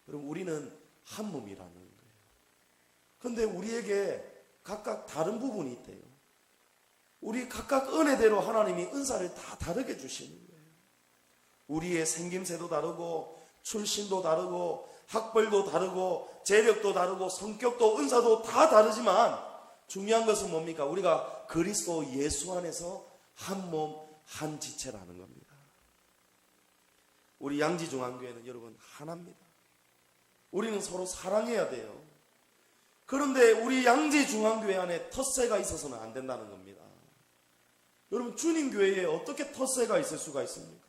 여러분 우리는 한 몸이라는 거예요. 그런데 우리에게 각각 다른 부분이 있대요. 우리 각각 은혜대로 하나님이 은사를 다 다르게 주시는 거예요. 우리의 생김새도 다르고 출신도 다르고 학벌도 다르고 재력도 다르고 성격도 은사도 다 다르지만 중요한 것은 뭡니까? 우리가 그리스도 예수 안에서 한 몸, 한 지체라는 겁니다. 우리 양지중앙교회는 여러분 하나입니다. 우리는 서로 사랑해야 돼요. 그런데 우리 양지중앙교회 안에 텃세가 있어서는 안 된다는 겁니다. 여러분 주님교회에 어떻게 텃세가 있을 수가 있습니까?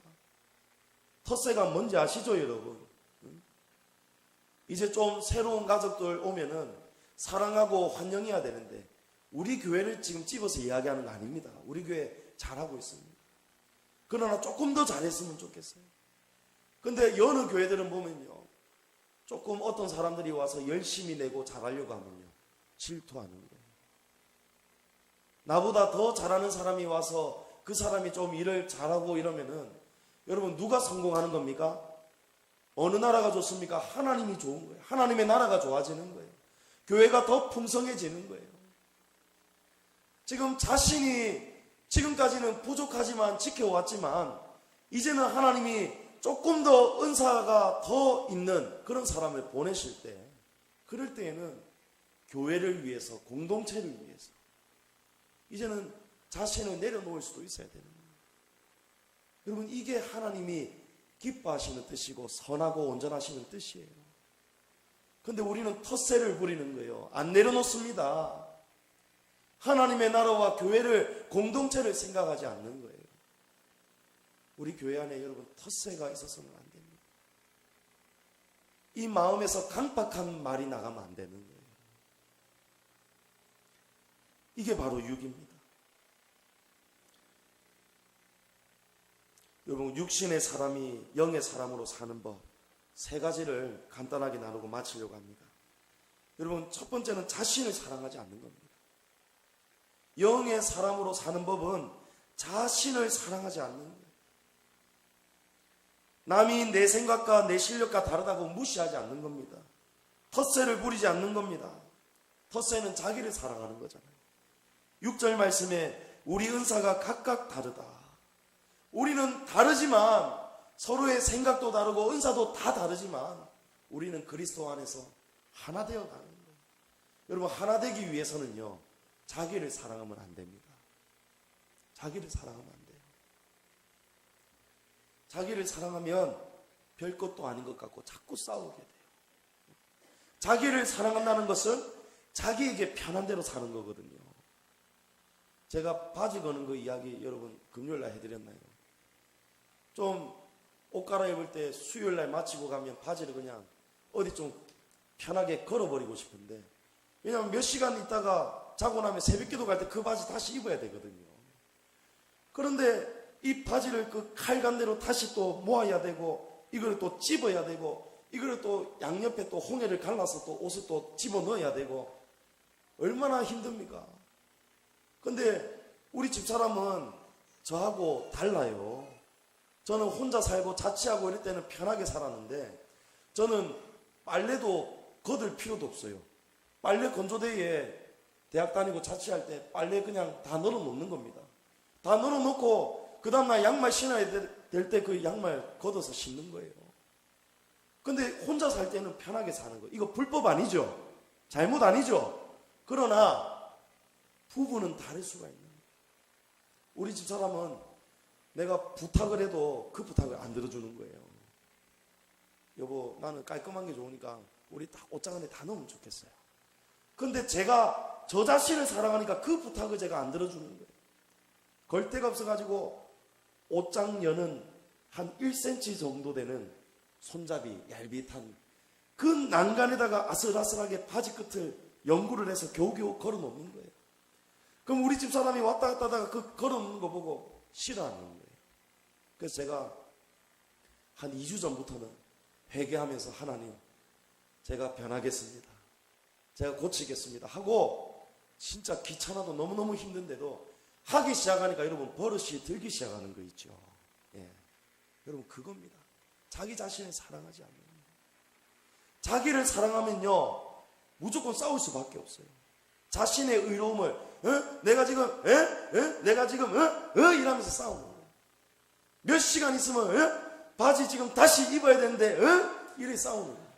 텃세가 뭔지 아시죠 여러분? 이제 좀 새로운 가족들 오면은 사랑하고 환영해야 되는데 우리 교회를 지금 집어서 이야기하는 거 아닙니다. 우리 교회 잘하고 있습니다. 그러나 조금 더 잘했으면 좋겠어요. 근데 여느 교회들은 보면요, 조금 어떤 사람들이 와서 열심히 내고 잘하려고 하면요, 질투하는 거예요. 나보다 더 잘하는 사람이 와서 그 사람이 좀 일을 잘하고 이러면은, 여러분 누가 성공하는 겁니까? 어느 나라가 좋습니까? 하나님이 좋은 거예요. 하나님의 나라가 좋아지는 거예요. 교회가 더 풍성해지는 거예요. 지금 자신이 지금까지는 부족하지만 지켜왔지만 이제는 하나님이 조금 더 은사가 더 있는 그런 사람을 보내실 때, 그럴 때에는 교회를 위해서, 공동체를 위해서 이제는 자신을 내려놓을 수도 있어야 되는 거예요. 여러분, 이게 하나님이 기뻐하시는 뜻이고 선하고 온전하시는 뜻이에요. 근데 우리는 텃세를 부리는 거예요. 안 내려놓습니다. 하나님의 나라와 교회를, 공동체를 생각하지 않는 거예요. 우리 교회 안에 여러분 텃세가 있어서는 안 됩니다. 이 마음에서 강박한 말이 나가면 안 되는 거예요. 이게 바로 육입니다. 여러분, 육신의 사람이 영의 사람으로 사는 법, 세 가지를 간단하게 나누고 마치려고 합니다. 여러분, 첫 번째는 자신을 사랑하지 않는 겁니다. 영의 사람으로 사는 법은 자신을 사랑하지 않는 거예요. 남이 내 생각과 내 실력과 다르다고 무시하지 않는 겁니다. 텃세를 부리지 않는 겁니다. 텃세는 자기를 사랑하는 거잖아요. 6절 말씀에 우리 은사가 각각 다르다. 우리는 다르지만, 서로의 생각도 다르고 은사도 다 다르지만 우리는 그리스도 안에서 하나 되어 가는 거예요. 여러분, 하나 되기 위해서는요, 자기를 사랑하면 안 됩니다. 자기를 사랑하면 안 돼요. 자기를 사랑하면 별 것도 아닌 것 같고 자꾸 싸우게 돼요. 자기를 사랑한다는 것은 자기에게 편한 대로 사는 거거든요. 제가 바지 거는 거 이야기 여러분 금요일날 해드렸나요? 좀 옷 갈아입을 때 수요일날 마치고 가면 바지를 그냥 어디 좀 편하게 걸어버리고 싶은데, 왜냐하면 몇 시간 있다가 자고 나면 새벽기도 갈 때 그 바지 다시 입어야 되거든요. 그런데 이 바지를 그 칼간대로 다시 또 모아야 되고, 이걸 또 집어야 되고, 이걸 또 양옆에 또 홍해를 갈라서 또 옷을 또 집어넣어야 되고, 얼마나 힘듭니까? 근데 우리 집사람은 저하고 달라요. 저는 혼자 살고 자취하고 이럴 때는 편하게 살았는데, 저는 빨래도 걷을 필요도 없어요. 빨래 건조대에 대학 다니고 자취할 때 빨래 그냥 다 널어 놓는 겁니다. 다 널어 놓고 그 다음날 양말 신어야 될 때 그 양말 걷어서 신는 거예요. 근데 혼자 살 때는 편하게 사는 거예요. 이거 불법 아니죠? 잘못 아니죠? 그러나 부부는 다를 수가 있는 거예요. 우리 집사람은 내가 부탁을 해도 그 부탁을 안 들어주는 거예요. 여보, 나는 깔끔한 게 좋으니까 우리 딱 옷장 안에 다 넣으면 좋겠어요. 근데 제가 저 자신을 사랑하니까 그 부탁을 제가 안 들어주는 거예요. 걸 데가 없어가지고 옷장 여는 한 1cm 정도 되는 손잡이 얄빗한 그 난간에다가 아슬아슬하게 바지 끝을 연구를 해서 겨우겨우 걸어 놓는 거예요. 그럼 우리 집 사람이 왔다 갔다 하다가 그 걸어 놓는 거 보고 싫어하는 거예요. 그래서 제가 한 2주 전부터는 회개하면서, 하나님, 제가 변하겠습니다. 제가 고치겠습니다 하고, 진짜 귀찮아도 너무너무 힘든데도 하기 시작하니까 여러분 버릇이 들기 시작하는 거 있죠. 예. 여러분, 그겁니다. 자기 자신을 사랑하지 않는 거예요. 자기를 사랑하면요, 무조건 싸울 수밖에 없어요. 자신의 의로움을 내가 지금 이러면서 싸우는 거예요. 몇 시간 있으면 바지 지금 다시 입어야 되는데 이래 싸우는 거예요.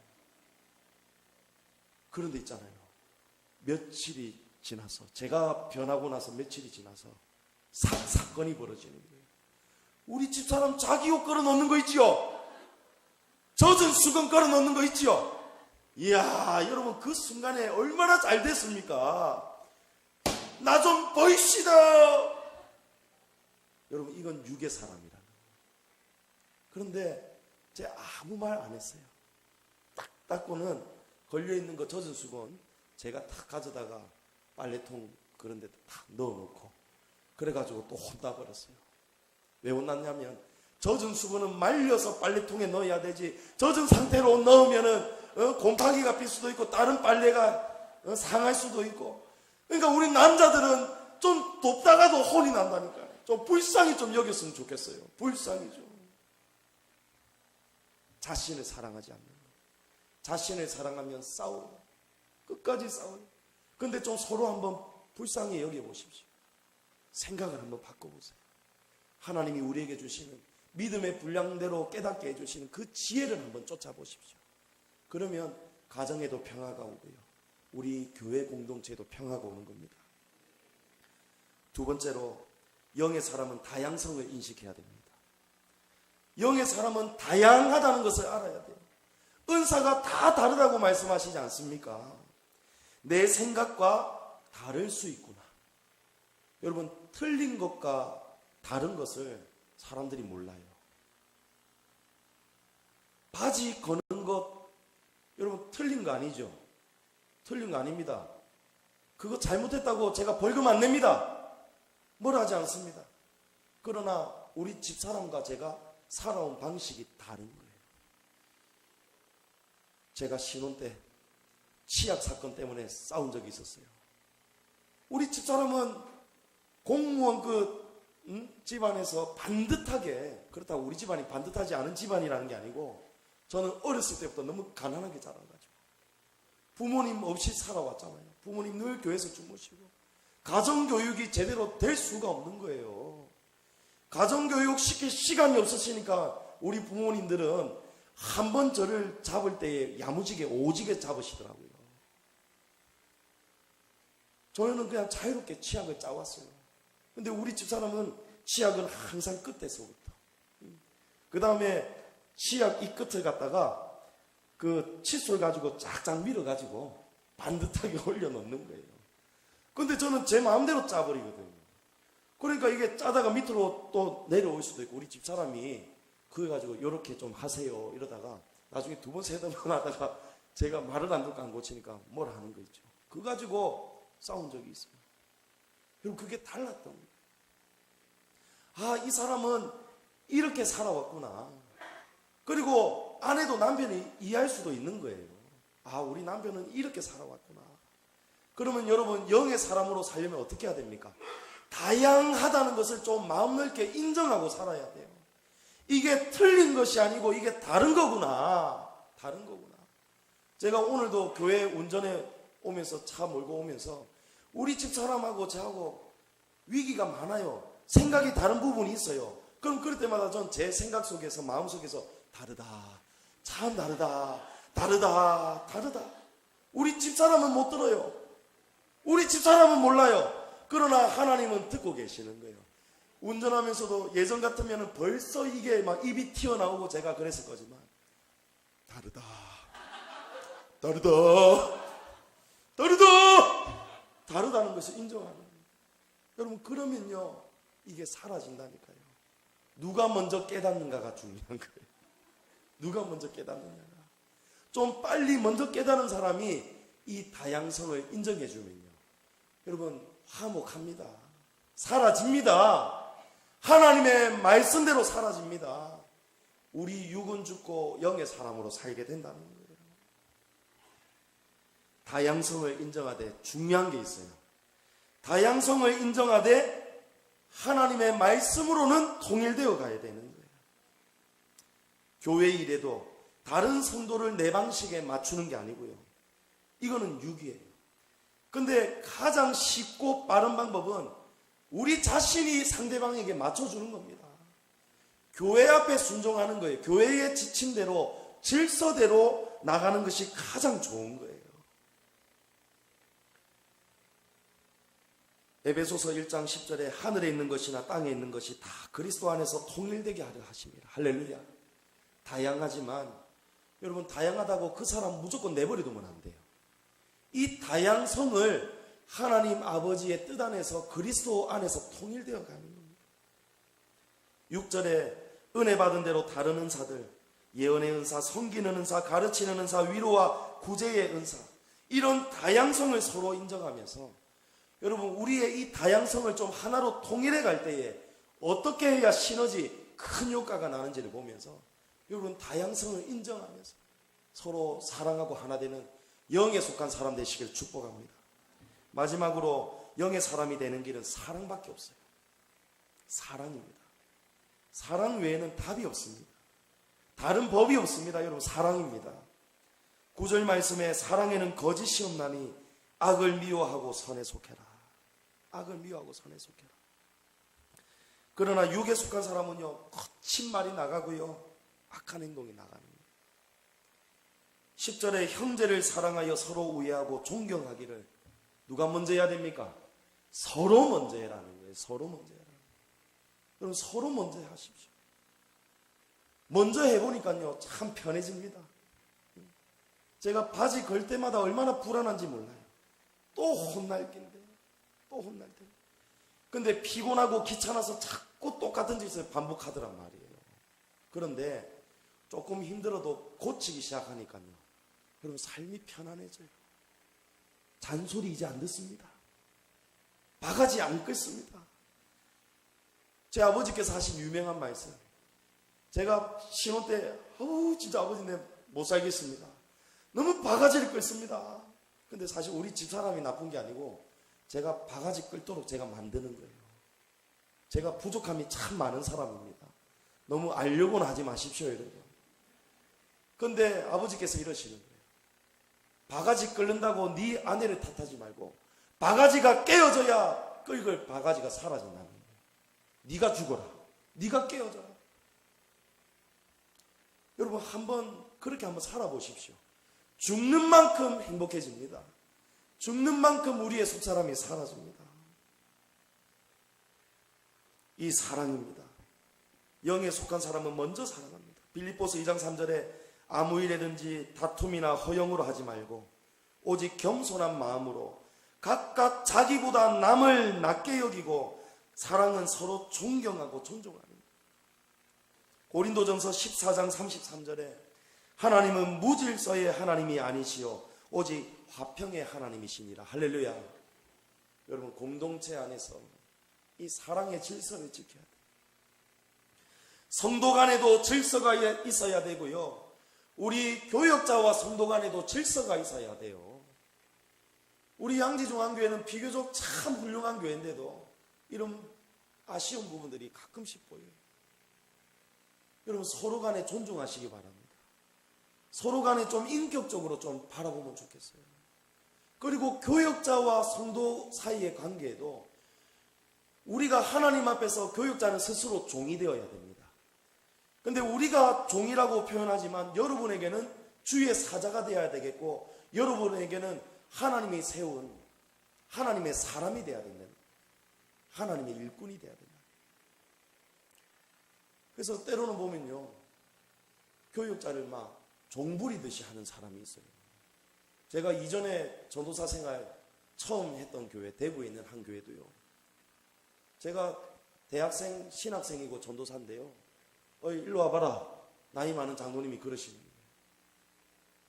그런데 있잖아요, 며칠이 지나서, 제가 변하고 나서 며칠이 지나서 사건이 벌어지는 거예요. 우리 집사람 자기 옷 걸어 놓는 거 있지요? 젖은 수건 걸어 놓는 거 있지요? 이야, 여러분, 그 순간에 얼마나 잘 됐습니까? 나 좀 보이시다. 여러분, 이건 육의 사람이라는 거예요. 그런데 제가 아무 말 안 했어요. 딱 닦고는 걸려있는 거 젖은 수건 제가 탁 가져다가 빨래통 그런 데 탁 넣어놓고, 그래가지고 또 혼나버렸어요. 왜 혼났냐면 젖은 수건은 말려서 빨래통에 넣어야 되지, 젖은 상태로 넣으면은 곰팡이가 필 수도 있고 다른 빨래가 상할 수도 있고. 그러니까 우리 남자들은 좀 돕다가도 혼이 난다니까요. 좀 불쌍히 좀 여겼으면 좋겠어요. 불쌍히 좀. 자신을 사랑하지 않는 거. 자신을 사랑하면 싸워요. 끝까지 싸워요. 근데 좀 서로 한번 불쌍히 여겨보십시오. 생각을 한번 바꿔보세요. 하나님이 우리에게 주시는 믿음의 분량대로 깨닫게 해주시는 그 지혜를 한번 쫓아보십시오. 그러면 가정에도 평화가 오고요, 우리 교회 공동체에도 평화가 오는 겁니다. 두 번째로, 영의 사람은 다양성을 인식해야 됩니다. 영의 사람은 다양하다는 것을 알아야 돼요. 은사가 다 다르다고 말씀하시지 않습니까? 내 생각과 다를 수 있구나. 여러분, 틀린 것과 다른 것을 사람들이 몰라요. 바지 거는 것, 여러분 틀린 거 아니죠? 틀린 거 아닙니다. 그거 잘못했다고 제가 벌금 안 냅니다. 뭐라 하지 않습니다. 그러나 우리 집사람과 제가 살아온 방식이 다른 거예요. 제가 신혼 때 치약 사건 때문에 싸운 적이 있었어요. 우리 집사람은 공무원 집안에서 반듯하게, 그렇다고 우리 집안이 반듯하지 않은 집안이라는 게 아니고, 저는 어렸을 때부터 너무 가난하게 자라가지고 부모님 없이 살아왔잖아요. 부모님 늘 교회에서 주무시고 가정교육이 제대로 될 수가 없는 거예요. 가정교육 시킬 시간이 없으시니까 우리 부모님들은 한 번 저를 잡을 때에 야무지게 오지게 잡으시더라고요. 저는 그냥 자유롭게 치약을 짜왔어요. 근데 우리 집사람은 치약은 항상 끝에서부터, 그 다음에 치약 이 끝을 갖다가 그 칫솔 가지고 쫙쫙 밀어가지고 반듯하게 올려놓는 거예요. 근데 저는 제 마음대로 짜버리거든요. 그러니까 이게 짜다가 밑으로 또 내려올 수도 있고, 우리 집사람이 그거 가지고 이렇게 좀 하세요 이러다가 나중에 두 번 세 번 하다가 제가 말을 안 듣고 안 고치니까 뭐라 하는 거 있죠. 그거 가지고 싸운 적이 있어요. 그럼 그게 달랐던 거예요. 아, 이 사람은 이렇게 살아왔구나. 그리고 아내도 남편이 이해할 수도 있는 거예요. 아, 우리 남편은 이렇게 살아왔구나. 그러면 여러분, 영의 사람으로 살려면 어떻게 해야 됩니까? 다양하다는 것을 좀 마음 넓게 인정하고 살아야 돼요. 이게 틀린 것이 아니고 이게 다른 거구나. 다른 거구나. 제가 오늘도 교회 운전해 오면서, 차 몰고 오면서 우리 집사람하고 저하고 위기가 많아요. 생각이 다른 부분이 있어요. 그럼 그럴 때마다 전 제 생각 속에서, 마음 속에서 다르다, 참 다르다, 다르다, 다르다. 우리 집사람은 못 들어요. 우리 집사람은 몰라요. 그러나 하나님은 듣고 계시는 거예요. 운전하면서도 예전 같으면 벌써 이게 막 입이 튀어나오고 제가 그랬을 거지만, 다르다, 다르다, 다르다, 다르다는 것을 인정하는 거예요. 여러분, 그러면요, 이게 사라진다니까요. 누가 먼저 깨닫는가가 중요한 거예요. 누가 먼저 깨닫느냐가. 좀 빨리 먼저 깨닫는 사람이 이 다양성을 인정해 주면요, 여러분, 화목합니다. 사라집니다. 하나님의 말씀대로 사라집니다. 우리 육은 죽고 영의 사람으로 살게 된다는 거예요. 다양성을 인정하되 중요한 게 있어요. 다양성을 인정하되 하나님의 말씀으로는 통일되어 가야 되는 거예요. 교회 일에도 다른 성도를 내 방식에 맞추는 게 아니고요, 이거는 육이에요. 근데 가장 쉽고 빠른 방법은 우리 자신이 상대방에게 맞춰주는 겁니다. 교회 앞에 순종하는 거예요. 교회의 지침대로, 질서대로 나가는 것이 가장 좋은 거예요. 에베소서 1장 10절에 하늘에 있는 것이나 땅에 있는 것이 다 그리스도 안에서 통일되게 하려 하십니다. 할렐루야. 다양하지만 여러분, 다양하다고 그 사람 무조건 내버려두면 안 돼요. 이 다양성을 하나님 아버지의 뜻 안에서, 그리스도 안에서 통일되어 가는 겁니다. 6절에 은혜 받은 대로 다른 은사들, 예언의 은사, 섬기는 은사, 가르치는 은사, 위로와 구제의 은사, 이런 다양성을 서로 인정하면서, 여러분, 우리의 이 다양성을 좀 하나로 통일해 갈 때에 어떻게 해야 시너지 큰 효과가 나는지를 보면서 여러분 다양성을 인정하면서 서로 사랑하고 하나 되는 영에 속한 사람 되시길 축복합니다. 마지막으로 영의 사람이 되는 길은 사랑밖에 없어요. 사랑입니다. 사랑 외에는 답이 없습니다. 다른 법이 없습니다. 여러분, 사랑입니다. 9절 말씀에 사랑에는 거짓이 없나니 악을 미워하고 선에 속해라. 악을 미워하고 선에 속해라. 그러나 육에 속한 사람은요, 거친 말이 나가고요, 악한 행동이 나갑니다. 10절에 형제를 사랑하여 서로 우애하고 존경하기를 누가 먼저 해야 됩니까? 서로 먼저 해라는 거예요. 서로 먼저 해라. 여러분, 서로 먼저 하십시오. 먼저 해보니까요, 참 편해집니다. 제가 바지 걸 때마다 얼마나 불안한지 몰라요. 또 혼날 낀데, 또 혼날 텐데. 근데 피곤하고 귀찮아서 자꾸 똑같은 짓을 반복하더란 말이에요. 그런데 조금 힘들어도 고치기 시작하니까요, 여러분, 삶이 편안해져요. 잔소리 이제 안 듣습니다. 바가지 안 끌습니다. 제 아버지께서 하신 유명한 말씀, 제가 신혼 때 진짜 아버지 내 못 살겠습니다. 너무 바가지를 끌습니다. 근데 사실 우리 집사람이 나쁜 게 아니고 제가 바가지 끌도록 제가 만드는 거예요. 제가 부족함이 참 많은 사람입니다. 너무 알려고는 하지 마십시오, 여러분. 근데 아버지께서 이러시는 거예요. 바가지 끓는다고 네 아내를 탓하지 말고 바가지가 깨어져야 끌 바가지가 사라진다는 거예요. 네가 죽어라. 네가 깨어져라. 여러분, 그렇게 한번 살아보십시오. 죽는 만큼 행복해집니다. 죽는 만큼 우리의 속사람이 사라집니다. 이 사랑입니다. 영에 속한 사람은 먼저 사랑합니다. 빌립보서 2장 3절에 아무 일에든지 다툼이나 허영으로 하지 말고 오직 겸손한 마음으로 각각 자기보다 남을 낮게 여기고 사랑은 서로 존경하고 존중합니다. 고린도전서 14장 33절에 하나님은 무질서의 하나님이 아니시오 오직 화평의 하나님이시니라. 할렐루야. 여러분, 공동체 안에서 이 사랑의 질서를 지켜야 돼요. 성도 간에도 질서가 있어야 되고요, 우리 교역자와 성도 간에도 질서가 있어야 돼요. 우리 양지중앙교회는 비교적 참 훌륭한 교회인데도 이런 아쉬운 부분들이 가끔씩 보여요. 여러분, 서로 간에 존중하시기 바랍니다. 서로 간에 좀 인격적으로 좀 바라보면 좋겠어요. 그리고 교역자와 성도 사이의 관계에도 우리가 하나님 앞에서 교역자는 스스로 종이 되어야 됩니다. 근데 우리가 종이라고 표현하지만 여러분에게는 주의 사자가 되어야 되겠고, 여러분에게는 하나님이 세운 하나님의 사람이 되어야 된다. 하나님의 일꾼이 되어야 된다. 그래서 때로는 보면요, 교역자를 막 종부리듯이 하는 사람이 있어요. 제가 이전에 전도사 생활 처음 했던 교회, 대구에 있는 한 교회도요, 제가 대학생, 신학생이고 전도사인데요, 일로 와봐라. 나이 많은 장로님이 그러시는 거예요.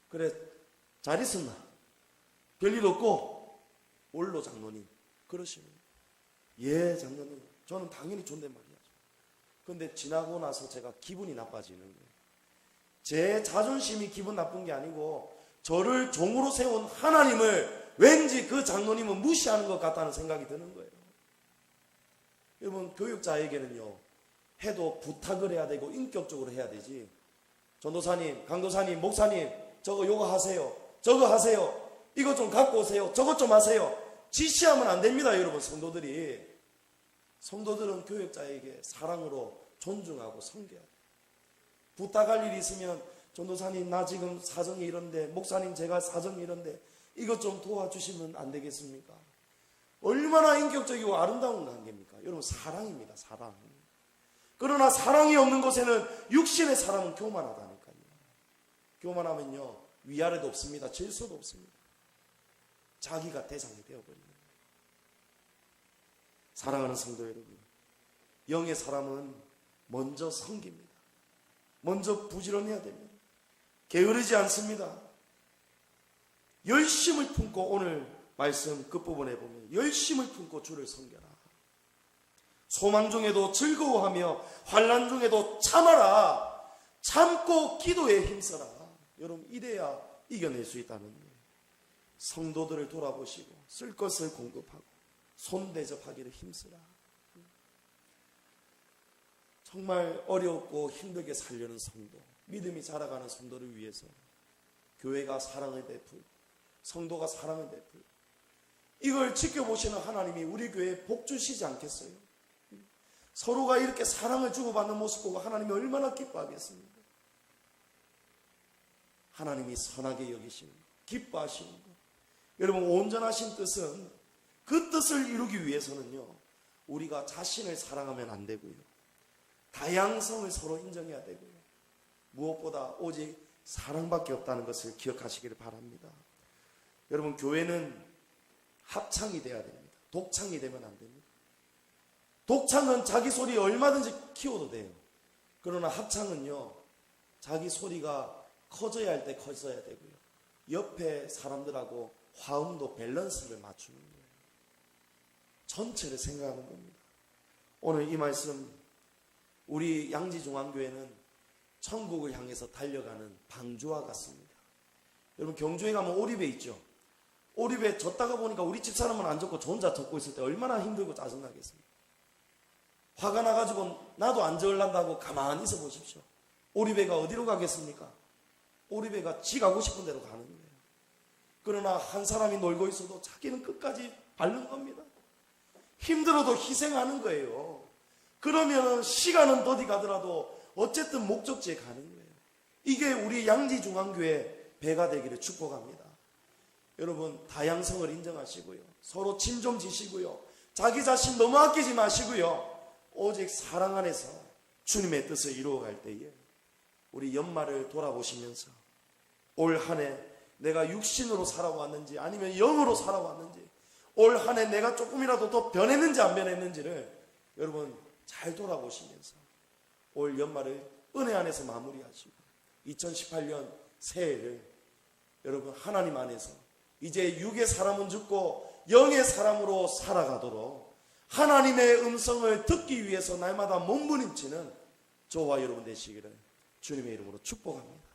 그래, 잘 있었나? 별일 없고? 올로 장로님 그러시는 거예요. 예, 장로님. 저는 당연히 존댓말이야죠. 그런데 지나고 나서 제가 기분이 나빠지는 거예요. 제 자존심이 기분 나쁜 게 아니고 저를 종으로 세운 하나님을 왠지 그 장로님은 무시하는 것 같다는 생각이 드는 거예요. 여러분, 교육자에게는요, 해도 부탁을 해야 되고 인격적으로 해야 되지, 전도사님, 강도사님, 목사님, 요거 하세요, 저거 하세요, 이것 좀 갖고 오세요, 저것 좀 하세요, 지시하면 안 됩니다. 여러분, 성도들은 교육자에게 사랑으로 존중하고 섬겨야 돼요. 부탁할 일이 있으면 전도사님, 나 지금 사정이 이런데, 목사님, 제가 사정이 이런데 이것 좀 도와주시면 안 되겠습니까? 얼마나 인격적이고 아름다운 관계입니까? 여러분, 사랑입니다. 사랑. 그러나 사랑이 없는 곳에는 육신의 사람은 교만하다니까요. 교만하면요, 위아래도 없습니다. 질서도 없습니다. 자기가 대상이 되어버립니다. 사랑하는 성도 여러분, 영의 사람은 먼저 섬깁니다. 먼저 부지런해야 됩니다. 게으르지 않습니다. 열심을 품고, 오늘 말씀 끝부분에 보면 열심을 품고 주를 섬겨라. 소망 중에도 즐거워하며 환난 중에도 참아라. 참고 기도에 힘써라. 여러분, 이래야 이겨낼 수 있다는 거예요. 성도들을 돌아보시고 쓸 것을 공급하고 손 대접하기를 힘쓰라. 정말 어렵고 힘들게 살려는 성도, 믿음이 자라가는 성도를 위해서 교회가 사랑을 베풀고 성도가 사랑을 베풀고 이걸 지켜보시는 하나님이 우리 교회에 복 주시지 않겠어요? 서로가 이렇게 사랑을 주고받는 모습 보고 하나님이 얼마나 기뻐하겠습니까? 하나님이 선하게 여기시는 것, 기뻐하시는 것. 여러분, 온전하신 뜻은 그 뜻을 이루기 위해서는요, 우리가 자신을 사랑하면 안 되고요, 다양성을 서로 인정해야 되고요, 무엇보다 오직 사랑밖에 없다는 것을 기억하시기를 바랍니다. 여러분, 교회는 합창이 돼야 됩니다. 독창이 되면 안 됩니다. 독창은 자기 소리 얼마든지 키워도 돼요. 그러나 합창은요, 자기 소리가 커져야 할 때 커져야 되고요, 옆에 사람들하고 화음도 밸런스를 맞추는 거예요. 전체를 생각하는 겁니다. 오늘 이 말씀, 우리 양지중앙교회는 천국을 향해서 달려가는 방주와 같습니다. 여러분, 경주에 가면 오리배 있죠? 오리배 졌다가 보니까 우리 집사람은 안 졌고 저 혼자 젓고 있을 때 얼마나 힘들고 짜증나겠습니까? 화가 나가지고 나도 안 저을란다고 가만히 있어 보십시오. 오리배가 어디로 가겠습니까? 오리배가 지 가고 싶은 대로 가는 거예요. 그러나 한 사람이 놀고 있어도 자기는 끝까지 밟는 겁니다. 힘들어도 희생하는 거예요. 그러면 시간은 더디 가더라도 어쨌든 목적지에 가는 거예요. 이게 우리 양지중앙교회 배가 되기를 축복합니다. 여러분, 다양성을 인정하시고요, 서로 침 좀 지시고요, 자기 자신 너무 아끼지 마시고요, 오직 사랑 안에서 주님의 뜻을 이루어갈 때에 우리 연말을 돌아보시면서 올 한 해 내가 육신으로 살아왔는지 아니면 영으로 살아왔는지, 올 한 해 내가 조금이라도 더 변했는지 안 변했는지를 여러분 잘 돌아보시면서 올 연말을 은혜 안에서 마무리하시고 2018년 새해를 여러분 하나님 안에서 이제 육의 사람은 죽고 영의 사람으로 살아가도록 하나님의 음성을 듣기 위해서 날마다 몸부림치는 저와 여러분 되시기를 주님의 이름으로 축복합니다.